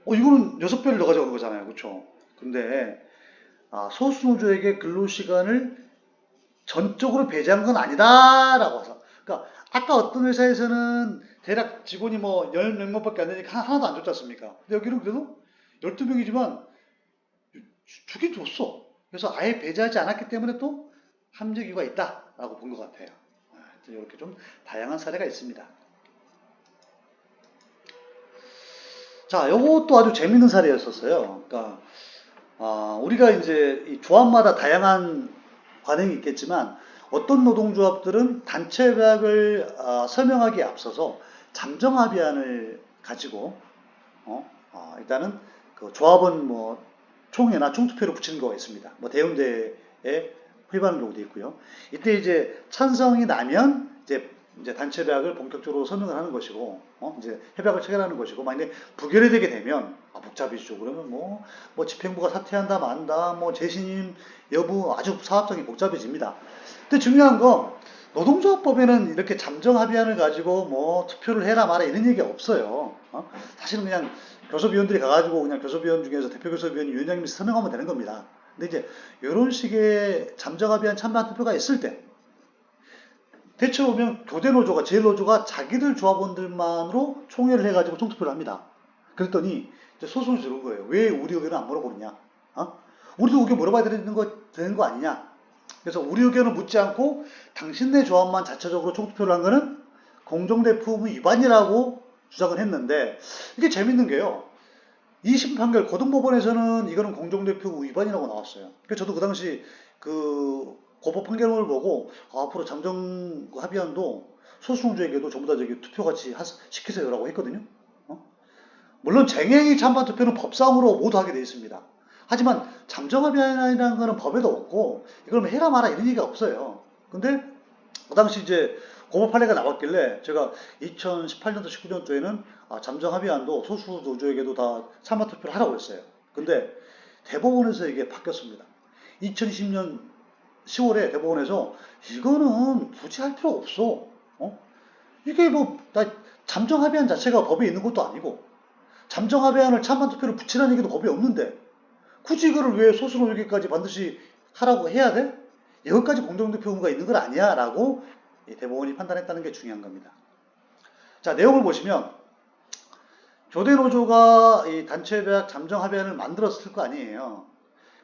이거는 6배를 더 가져간 거잖아요. 그쵸? 근데 소수노조에게 근로시간을 전적으로 배제한 건 아니다 라고 해서, 그러니까 아까 어떤 회사에서는 대략 직원이 뭐 10명밖에 안 되니까 하나도 안 줬지 않습니까? 근데 여기는 그래도 12명이지만 주긴 줬어. 그래서 아예 배제하지 않았기 때문에 또 함정 이유가 있다 라고 본 것 같아요. 이렇게 좀 다양한 사례가 있습니다. 자, 요것도 아주 재밌는 사례였었어요. 그러니까 우리가 이제 이 조합마다 다양한 관행이 있겠지만 어떤 노동조합들은 단체 계약을 설명하기에 앞서서 잠정합의안을 가지고 일단은 그 조합은 뭐 총회나 총투표로 붙이는 경우가 있습니다. 뭐 대운대에 회부하는 경우도 있고요. 이때 이제 찬성이 나면 이제 단체 계약을 본격적으로 설명을 하는 것이고, 이제 협약을 체결하는 것이고, 만약에 부결이 되게 되면 복잡해지죠. 그러면 뭐 집행부가 사퇴한다, 만다, 뭐 재신임 여부 아주 사업적이 복잡해집니다. 근데 중요한 건 노동조합법에는 이렇게 잠정합의안을 가지고 뭐 투표를 해라 마라 이런 얘기가 없어요. 사실은 그냥 교섭위원들이 가가지고 그냥 교섭위원 중에서 대표 교섭위원이 위원장님이 설명하면 되는 겁니다. 근데 이제 이런 식의 잠정합의안 찬반 투표가 있을 때 대체 보면 교대노조가 제일노조가 자기들 조합원들만으로 총회를 해가지고 총투표를 합니다. 그랬더니 이제 소송을 들은 거예요. 왜 우리 의견을 안 물어보느냐? 우리도 의견 물어봐야 되는 거 아니냐? 그래서 우리 의견을 묻지 않고 당신네 조합만 자체적으로 총투표를 한 거는 공정대표의무 위반이라고 주장을 했는데, 이게 재밌는 게요. 2심 판결 고등법원에서는 이거는 공정대표 위반이라고 나왔어요. 그래서 저도 그 당시 그 고법 판결문을 보고 앞으로 잠정 합의안도 소수노조에게도 전부 다 저기 투표같이 시키세요라고 했거든요. 물론 쟁행위 찬반 투표는 법상으로 모두 하게 되어 있습니다. 하지만 잠정합의안이라는 거는 법에도 없고 이걸 해라 마라 이런 얘기가 없어요. 근데 그 당시 이제 고법 판례가 나왔길래 제가 2018년도 19년도에는 잠정합의안도 소수노조에게도 다 찬반 투표를 하라고 했어요. 근데 대법원에서 이게 바뀌었습니다. 2020년 10월에 대법원에서 이거는 굳이 할 필요 없어. 이게 뭐 잠정합의안 자체가 법에 있는 것도 아니고 잠정합의안을 찬반 투표를 붙이라는 얘기도 법에 없는데 굳이 이거를 왜 소수노조에게까지 반드시 하라고 해야 돼? 여기까지 공정대표 의무가 있는 건 아니야 라고 대법원이 판단했다는 게 중요한 겁니다. 자, 내용을 보시면 교대노조가 이 단체협약 잠정합의안을 만들었을 거 아니에요.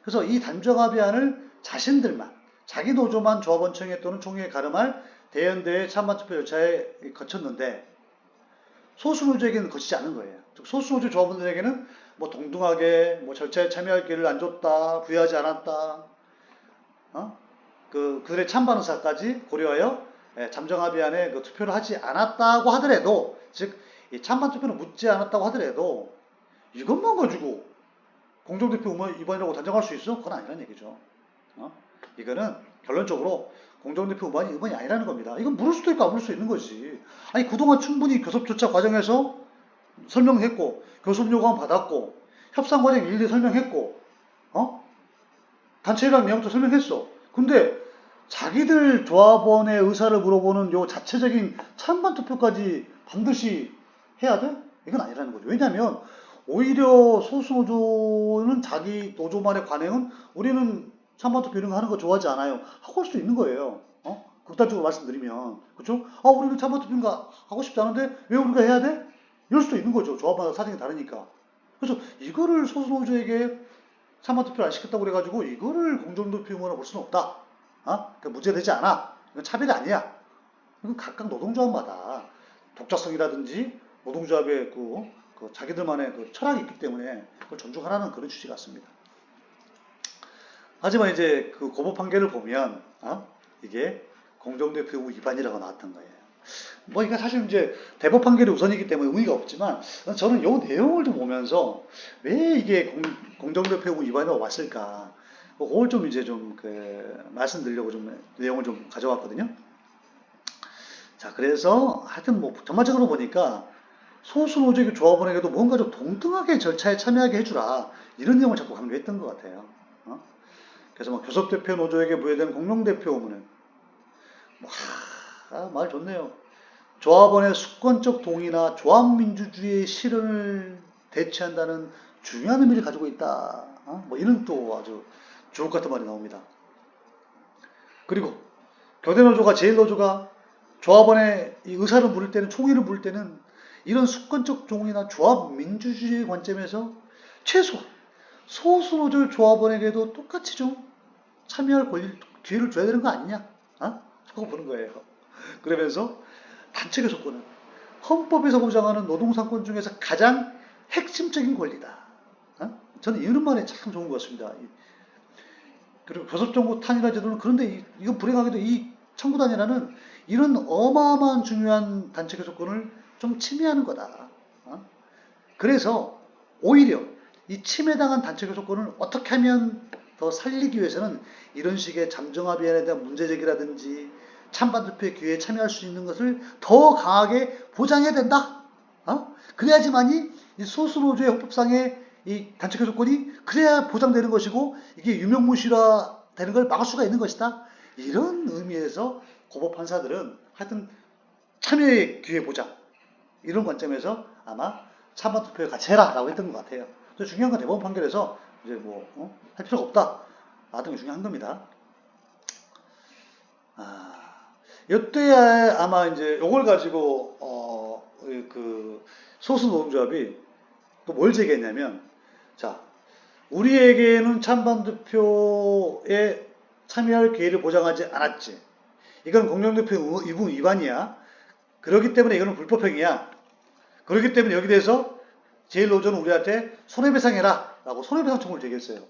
그래서 이 잠정합의안을 자신들만, 자기 노조만 조합원청회 또는 총회에 가름할 대연대회 찬반투표 절차에 거쳤는데 소수노조에게는 거치지 않은 거예요. 즉 소수노조 조합원들에게는 뭐 동등하게 뭐 절차에 참여할 기회를 안 줬다, 부여하지 않았다, 그들의 찬반 의사까지 고려하여 잠정합의안에 그 투표를 하지 않았다고 하더라도, 즉 이 찬반 투표는 묻지 않았다고 하더라도 이것만 가지고 공정대표 의무 위반이라고 단정할 수 있어? 그건 아니라는 얘기죠. 이거는 결론적으로 공정대표 위반이 아니라는 겁니다. 이건 물을 수도 있고 안 물을 수 있는 거지. 아니 그동안 충분히 교섭조차 과정에서 설명했고 교섭 요구안 받았고 협상 과정 일일이 설명했고 단체협약 내용도 설명했어. 근데 자기들 조합원의 의사를 물어보는 요 자체적인 찬반 투표까지 반드시 해야 돼? 이건 아니라는 거죠. 왜냐하면 오히려 소수노조는 자기 노조만의 관행은 우리는 찬반 투표 이런 거 하는 거 좋아하지 않아요. 하고 할 수도 있는 거예요. 극단적으로 말씀드리면. 그렇죠? 우리는 찬반 투표 이런 거 하고 싶지 않은데 왜 우리가 해야 돼? 이럴 수도 있는 거죠. 조합마다 사정이 다르니까. 그래서 이거를 소수노조에게 찬반 투표를 안 시켰다고 그래가지고 이거를 공정투표 의무로 볼 수는 없다. 그러니까 문제되지 않아. 이건 차별이 아니야. 이건 각각 노동조합마다 독자성이라든지 노동조합의 그 자기들만의 그 철학이 있기 때문에 그걸 존중하라는 그런 취지 같습니다. 하지만 이제 그 고법 판결을 보면 이게 공정대표 의무 위반이라고 나왔던 거예요. 뭐 이게 사실 이제 대법 판결이 우선이기 때문에 의미가 없지만 저는 이 내용을 좀 보면서 왜 이게 공정대표 의무 위반이라고 왔을까? 그걸 좀 이제 좀 말씀드리려고 좀 내용을 좀 가져왔거든요. 자, 그래서 하여튼 뭐 전반적으로 보니까 소수노조의 조합원에게도 뭔가 좀 동등하게 절차에 참여하게 해주라, 이런 내용을 자꾸 강조했던 것 같아요. 그래서 뭐 교섭대표 노조에게 부여된 공동대표 의무는 말 좋네요. 조합원의 수권적 동의나 조합민주주의의 실현을 대체한다는 중요한 의미를 가지고 있다. 뭐 이런 또 아주 주옥 같은 말이 나옵니다. 그리고 교대노조가 제일노조가 조합원의 이 의사를 물을 때는, 총의를 물을 때는 이런 수권적 동의나 조합 민주주의의 관점에서 최소 소수노조 조합원에게도 똑같이 좀 참여할 기회를 줘야 되는 거 아니냐? 하고 보는 거예요. 그러면서 단체 교섭권은 헌법에서 보장하는 노동상권 중에서 가장 핵심적인 권리다. 저는 이런 말이 참 좋은 것 같습니다. 그리고 교섭정보 탄이라 제도는, 그런데 이건 불행하게도 이 청구단이라는 이런 어마어마한 중요한 단체 교섭권을 좀 침해하는 거다. 그래서 오히려 이 침해당한 단체 교섭권을 어떻게 하면 더 살리기 위해서는 이런 식의 잠정합의안에 대한 문제제기라든지 찬반투표의 기회에 참여할 수 있는 것을 더 강하게 보장해야 된다. 그래야지만이 이 소수노조의 헌법상의 이 단체 교섭권이 그래야 보장되는 것이고 이게 유명무실화 되는 걸 막을 수가 있는 것이다. 이런 의미에서 고법 판사들은 하여튼 참여의 기회 보장, 이런 관점에서 아마 찬반투표에 같이 해라 라고 했던 것 같아요. 그래서 중요한 건 대법원 판결에서 이제 할 필요가 없다, 나왔던 게 중요한 겁니다. 이때 아마 이제 이걸 가지고 그 소수 노동조합이 또 뭘 제기했냐면, 자, 우리에게는 찬반투표에 참여할 기회를 보장하지 않았지. 이건 공정투표 의무 위반이야. 그렇기 때문에 이거는 불법행위야. 그렇기 때문에 여기 대해서 제일노조는 우리한테 손해배상해라 라고 손해배상 청구를 제기했어요.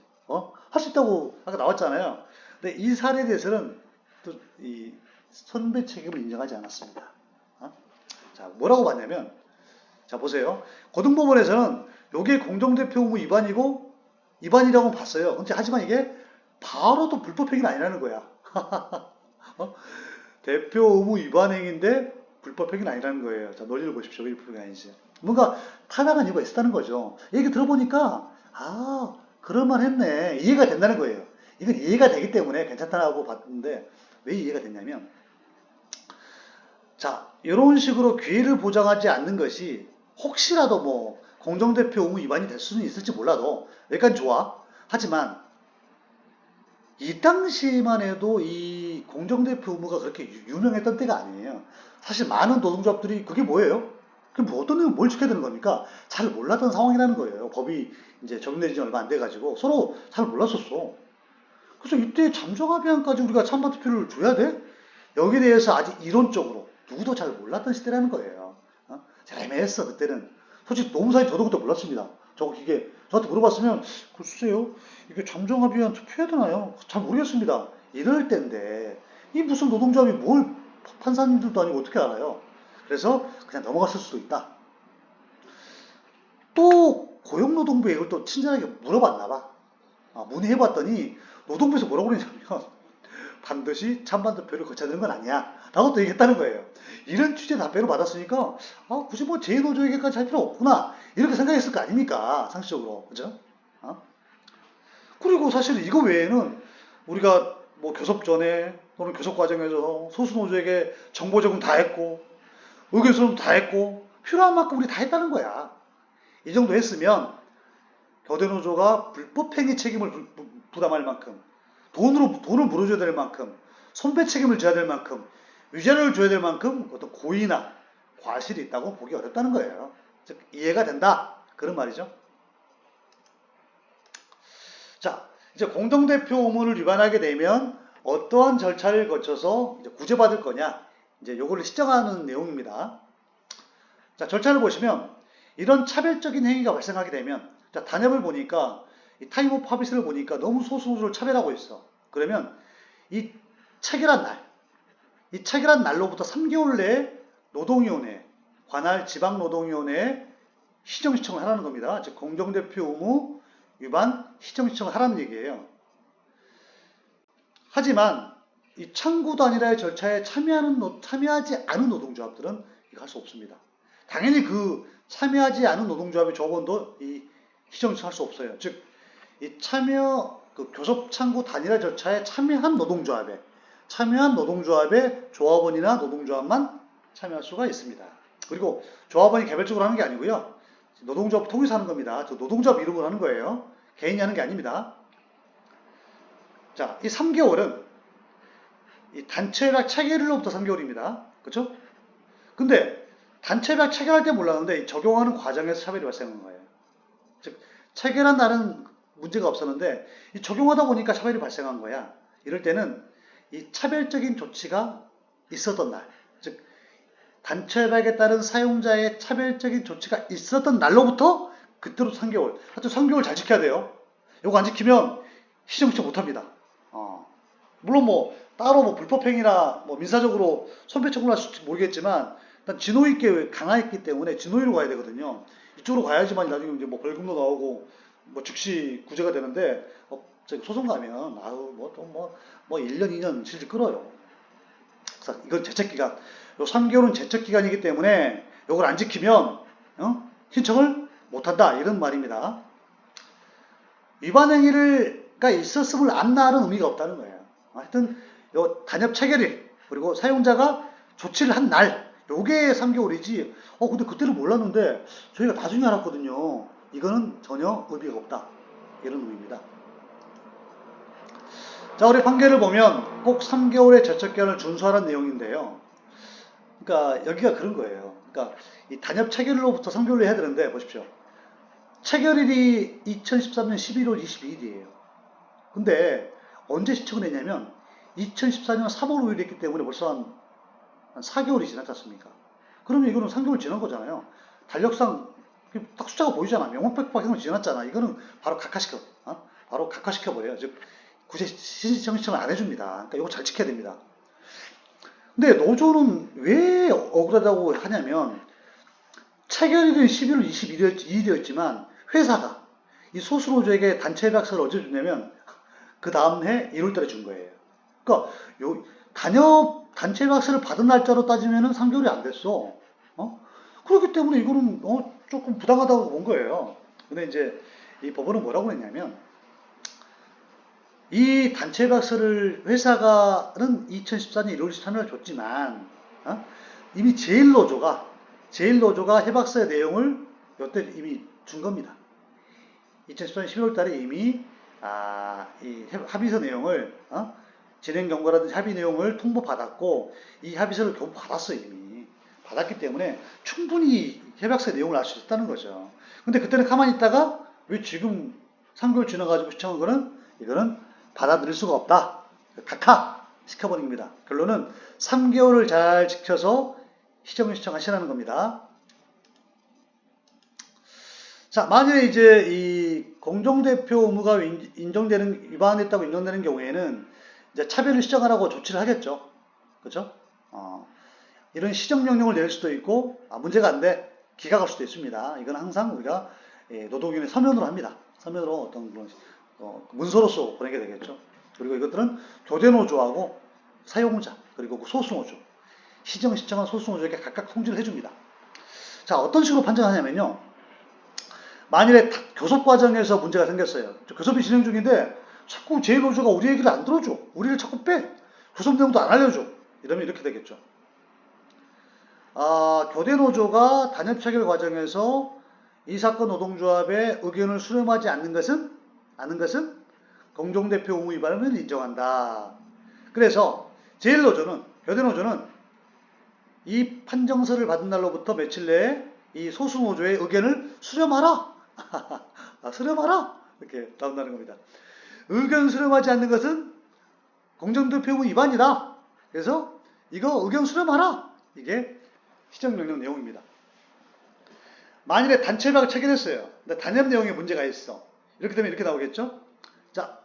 할 수 있다고 아까 나왔잖아요. 근데 이 사례에 대해서는 또 이 선배 책임을 인정하지 않았습니다. 자, 뭐라고 봤냐면, 자, 보세요. 고등법원에서는 이게 공정대표 의무 위반이라고 봤어요. 근데 하지만 이게 바로 또 불법행위는 아니라는 거야. 대표 의무 위반행위인데 불법행위는 아니라는 거예요. 자, 논리를 보십시오. 왜 불법행위 아니지? 뭔가 타당한 이유가 있었다는 거죠. 얘기 들어보니까 그럴만했네, 이해가 된다는 거예요. 이건 이해가 되기 때문에 괜찮다고 봤는데, 왜 이해가 됐냐면, 자, 이런 식으로 기회를 보장하지 않는 것이 혹시라도 뭐 공정대표 의무 위반이 될 수는 있을지 몰라도 여기까지 좋아. 하지만 이 당시만 해도 이 공정대표 의무가 그렇게 유명했던 때가 아니에요. 사실 많은 노동조합들이 그게 뭐예요? 그게 뭐 어떤 내용 뭘 지켜야 되는 겁니까? 잘 몰랐던 상황이라는 거예요. 법이 이제 적용된 지 얼마 안 돼가지고 서로 잘 몰랐었어. 그래서 이때 잠정합의안까지 우리가 찬반투표를 줘야 돼? 여기에 대해서 아직 이론적으로 누구도 잘 몰랐던 시대라는 거예요. 잘 애매했어 그때는. 솔직히 노무사님 저도 그때 몰랐습니다. 이게 저한테 물어봤으면 글쎄요, 이게 잠정합의안 투표해야 되나요? 잘 모르겠습니다. 이럴 때인데 이 무슨 노동조합이 뭘, 판사님들도 아니고 어떻게 알아요? 그래서 그냥 넘어갔을 수도 있다. 또 고용노동부에 이걸 또 친절하게 물어봤나 봐. 문의해봤더니 노동부에서 뭐라고 그러냐면 반드시 찬반투표를 거쳐야 되는 건 아니야 라고 또 얘기했다는 거예요. 이런 취지의 답변을 받았으니까 굳이 뭐 제2노조에게까지 할 필요 없구나 이렇게 생각했을 거 아닙니까, 상식적으로. 그죠? 그리고 사실 이거 외에는 우리가 뭐 교섭 전에 또는 교섭 과정에서 소수노조에게 정보 제공 다 했고 의견 수렴 다 했고 필요한 만큼 우리 다 했다는 거야. 이 정도 했으면 교대노조가 불법행위 책임을 부담할 만큼, 돈을 물어줘야 될 만큼, 손배 책임을 져야 될 만큼, 위자료를 줘야 될 만큼 어떤 고의나 과실이 있다고 보기 어렵다는 거예요. 즉 이해가 된다, 그런 말이죠. 자, 이제 공동대표 의무를 위반하게 되면 어떠한 절차를 거쳐서 이제 구제받을 거냐, 이제 요거를 시정하는 내용입니다. 자, 절차를 보시면 이런 차별적인 행위가 발생하게 되면, 자, 단협을 보니까 이 타임 오프 합의서를 보니까 너무 소수노조를 차별하고 있어. 그러면 이 체결한 날로부터 3개월 내에 노동위원회, 관할 지방노동위원회에 시정시청을 하라는 겁니다. 즉 공동대표 의무 위반 시정시청을 하라는 얘기예요. 하지만 이 청구 단일화의 절차에 참여하지 않은 노동조합들은 이거 할 수 없습니다. 당연히 그 참여하지 않은 노동조합의 조합원도 이 시정시청 할 수 없어요. 즉 이 그 교섭 청구 단일화 절차에 참여한 노동조합의 조합원이나 노동조합만 참여할 수가 있습니다. 그리고 조합원이 개별적으로 하는 게 아니고요. 노동조합 통해서 하는 겁니다. 저 노동조합 이름으로 하는 거예요. 개인이 하는 게 아닙니다. 자, 이 3개월은 이 단체협약 체결일로부터 3개월입니다. 그렇죠? 근데 단체협약 체결할 때 몰랐는데 적용하는 과정에서 차별이 발생한 거예요. 즉 체결한 날은 문제가 없었는데 이 적용하다 보니까 차별이 발생한 거야. 이럴 때는 이 차별적인 조치가 있었던 날, 즉 단체협약에 따른 사용자의 차별적인 조치가 있었던 날로부터 그때로 3개월. 하여튼 3개월 잘 지켜야 돼요. 이거 안 지키면 시정시청 못합니다. 물론 뭐 따로 뭐 불법행위나 뭐 민사적으로 손배 처분할 수 있을지 모르겠지만 일단 진호 있게 강화했기 때문에 진호위로 가야 되거든요. 이쪽으로 가야지만 나중에 이제 뭐 벌금도 나오고 뭐 즉시 구제가 되는데 저기 소송 가면 아우 뭐 또 뭐 1년 2년 실질 끌어요. 그래서 이건 제척기간. 요 3개월은 제척기간이기 때문에 이걸 안 지키면 신청을 못한다, 이런 말입니다. 위반 행위가 있었음을 안다는 의미가 없다는 거예요. 하여튼 요 단협 체결일 그리고 사용자가 조치를 한 날, 요게 3개월이지. 근데 그때는 몰랐는데 저희가 나중에 알았거든요. 이거는 전혀 의미가 없다, 이런 의미입니다. 자, 우리 판결을 보면 꼭 3개월의 제척기간을 준수하라는 내용인데요. 그러니까 여기가 그런 거예요. 그러니까 이 단협 체결일로부터 3개월로 해야 되는데 보십시오. 체결일이 2013년 11월 22일이에요. 근데 언제 시청을 했냐면 2014년 3월 5일에 했기 때문에 벌써 한 4개월이 지났지 않습니까? 그러면 이거는 3개월 지난 거잖아요. 달력상 딱 숫자가 보이잖아. 명목백박형을 지났잖아. 이거는 바로 각하시켜버려요. 즉 구제 신청을 안 해줍니다. 그러니까 이거 잘 지켜야 됩니다. 근데 노조는 왜 억울하다고 하냐면 체결일은 11월 22일이었지만 회사가 이 소수노조에게 단체협약서를 언제 줬냐면 그 다음 해 1월달에 준 거예요. 그러니까 단체협약서를 받은 날짜로 따지면 3개월이 안 됐어. 그렇기 때문에 이거는 조금 부당하다고 본 거예요. 근데 이제 이 법원은 뭐라고 했냐면 이 단체협약서를 회사가는 2014년 1월 23일 줬지만 이미 제1노조가 협약서의 내용을 이때 이미 준 겁니다. 2014년 12월 달에 이미 이 합의서 내용을 진행 경과라든지 합의 내용을 통보받았고 이 합의서를 교부 받았어요. 이미 받았기 때문에 충분히 협약서의 내용을 알 수 있다는 거죠. 근데 그때는 가만히 있다가 왜 지금 3개월 지나가지고 시청한 거는 이거는 받아들일 수가 없다. 각하 시켜버린 겁니다. 결론은 3개월을 잘 지켜서 시청하시라는 겁니다. 자, 만약에 이제 이 공정대표 의무가 위반했다고 인정되는 경우에는 이제 차별을 시정하라고 조치를 하겠죠. 그렇죠? 이런 시정명령을 내릴 수도 있고, 문제가 안 돼, 기각할 수도 있습니다. 이건 항상 우리가 노동위원회 서면으로 합니다. 서면으로 어떤 그런 문서로서 보내게 되겠죠. 그리고 이것들은 교대노조하고 사용자, 그리고 소수노조, 시정한 소수노조에게 각각 통지를 해줍니다. 자, 어떤 식으로 판정하냐면요. 만일에 교섭 과정에서 문제가 생겼어요. 교섭이 진행 중인데 자꾸 제1노조가 우리 얘기를 안 들어줘. 우리를 자꾸 빼. 교섭 내용도 안 알려줘. 이러면 이렇게 되겠죠. 교대노조가 단협 체결 과정에서 이 사건 노동조합의 의견을 수렴하지 않는 것은 공정대표 의무 위반을 인정한다. 그래서 제1노조는, 교대노조는 이 판정서를 받은 날로부터 며칠 내에 이 소수노조의 의견을 수렴하라. 수렴하라. 이렇게 나온다는 겁니다. 의견 수렴하지 않는 것은 공정대표 의무 위반이다. 그래서 이거 의견 수렴하라. 이게 시정명령 내용입니다. 만일에 단체협약을 체결했어요. 근데 단협 내용에 문제가 있어. 이렇게 되면 이렇게 나오겠죠? 자,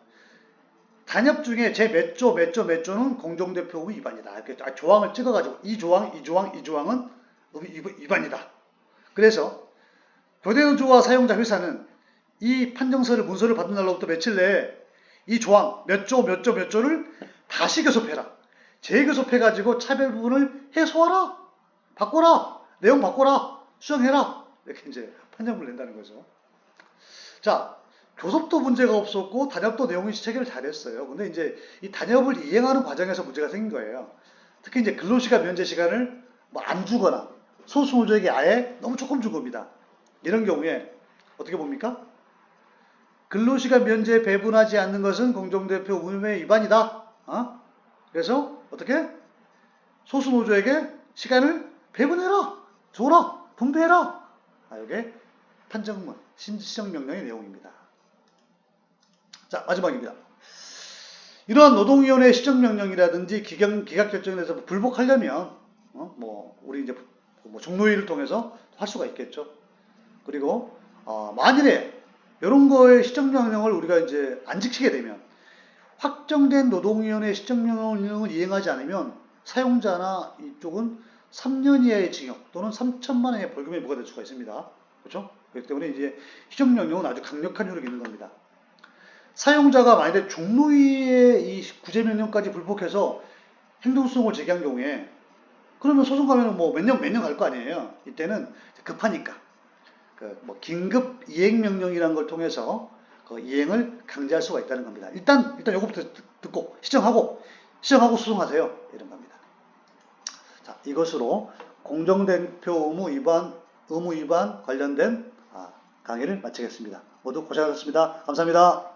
단협 중에 제 몇 조는 공정대표 의무 위반이다. 이렇게 조항을 찍어가지고 이 조항은 위반이다. 그래서 교대노조와 사용자 회사는 이 판정서를 문서를 받은 날로부터 며칠 내에 이 조항 몇 조를 다시 교섭해라. 재교섭해가지고 차별 부분을 해소하라. 바꿔라. 내용 바꿔라. 수정해라. 이렇게 이제 판정을 낸다는 거죠. 자, 교섭도 문제가 없었고 단협도 내용이 체결을 잘했어요. 근데 이제 이 단협을 이행하는 과정에서 문제가 생긴 거예요. 특히 이제 근로시간 면제 시간을 뭐 안 주거나 소수노조에게 아예 너무 조금 준 겁니다. 이런 경우에 어떻게 봅니까? 근로시간 면제 배분하지 않는 것은 공정대표 의무의 위반이다. 그래서 어떻게? 소수노조에게 시간을 배분해라. 줘라. 분배해라. 이게 판정문, 시정명령의 내용입니다. 자, 마지막입니다. 이러한 노동위원회 시정명령이라든지 기각결정에 대해서 불복하려면 우리 이제 종로위를 통해서 할 수가 있겠죠. 그리고 만일에 이런 거의 시정명령을 우리가 이제 안 지키게 되면 확정된 노동위원회 시정명령을 이행하지 않으면 사용자나 이쪽은 3년 이하의 징역 또는 3천만 원의 벌금에 부과될 수가 있습니다. 그렇죠? 그렇기 때문에 이제 시정명령은 아주 강력한 효력이 있는 겁니다. 사용자가 만약에 종로위의 이 구제명령까지 불복해서 행정소송을 제기한 경우에 그러면 소송 가면 뭐 몇 년 갈 거 아니에요. 이때는 급하니까 긴급 이행명령이라는 걸 통해서 그 이행을 강제할 수가 있다는 겁니다. 일단 요거부터 듣고 시정하고 소송하세요. 이런 겁니다. 자, 이것으로 공정대표 의무 위반 관련된 강의를 마치겠습니다. 모두 고생하셨습니다. 감사합니다.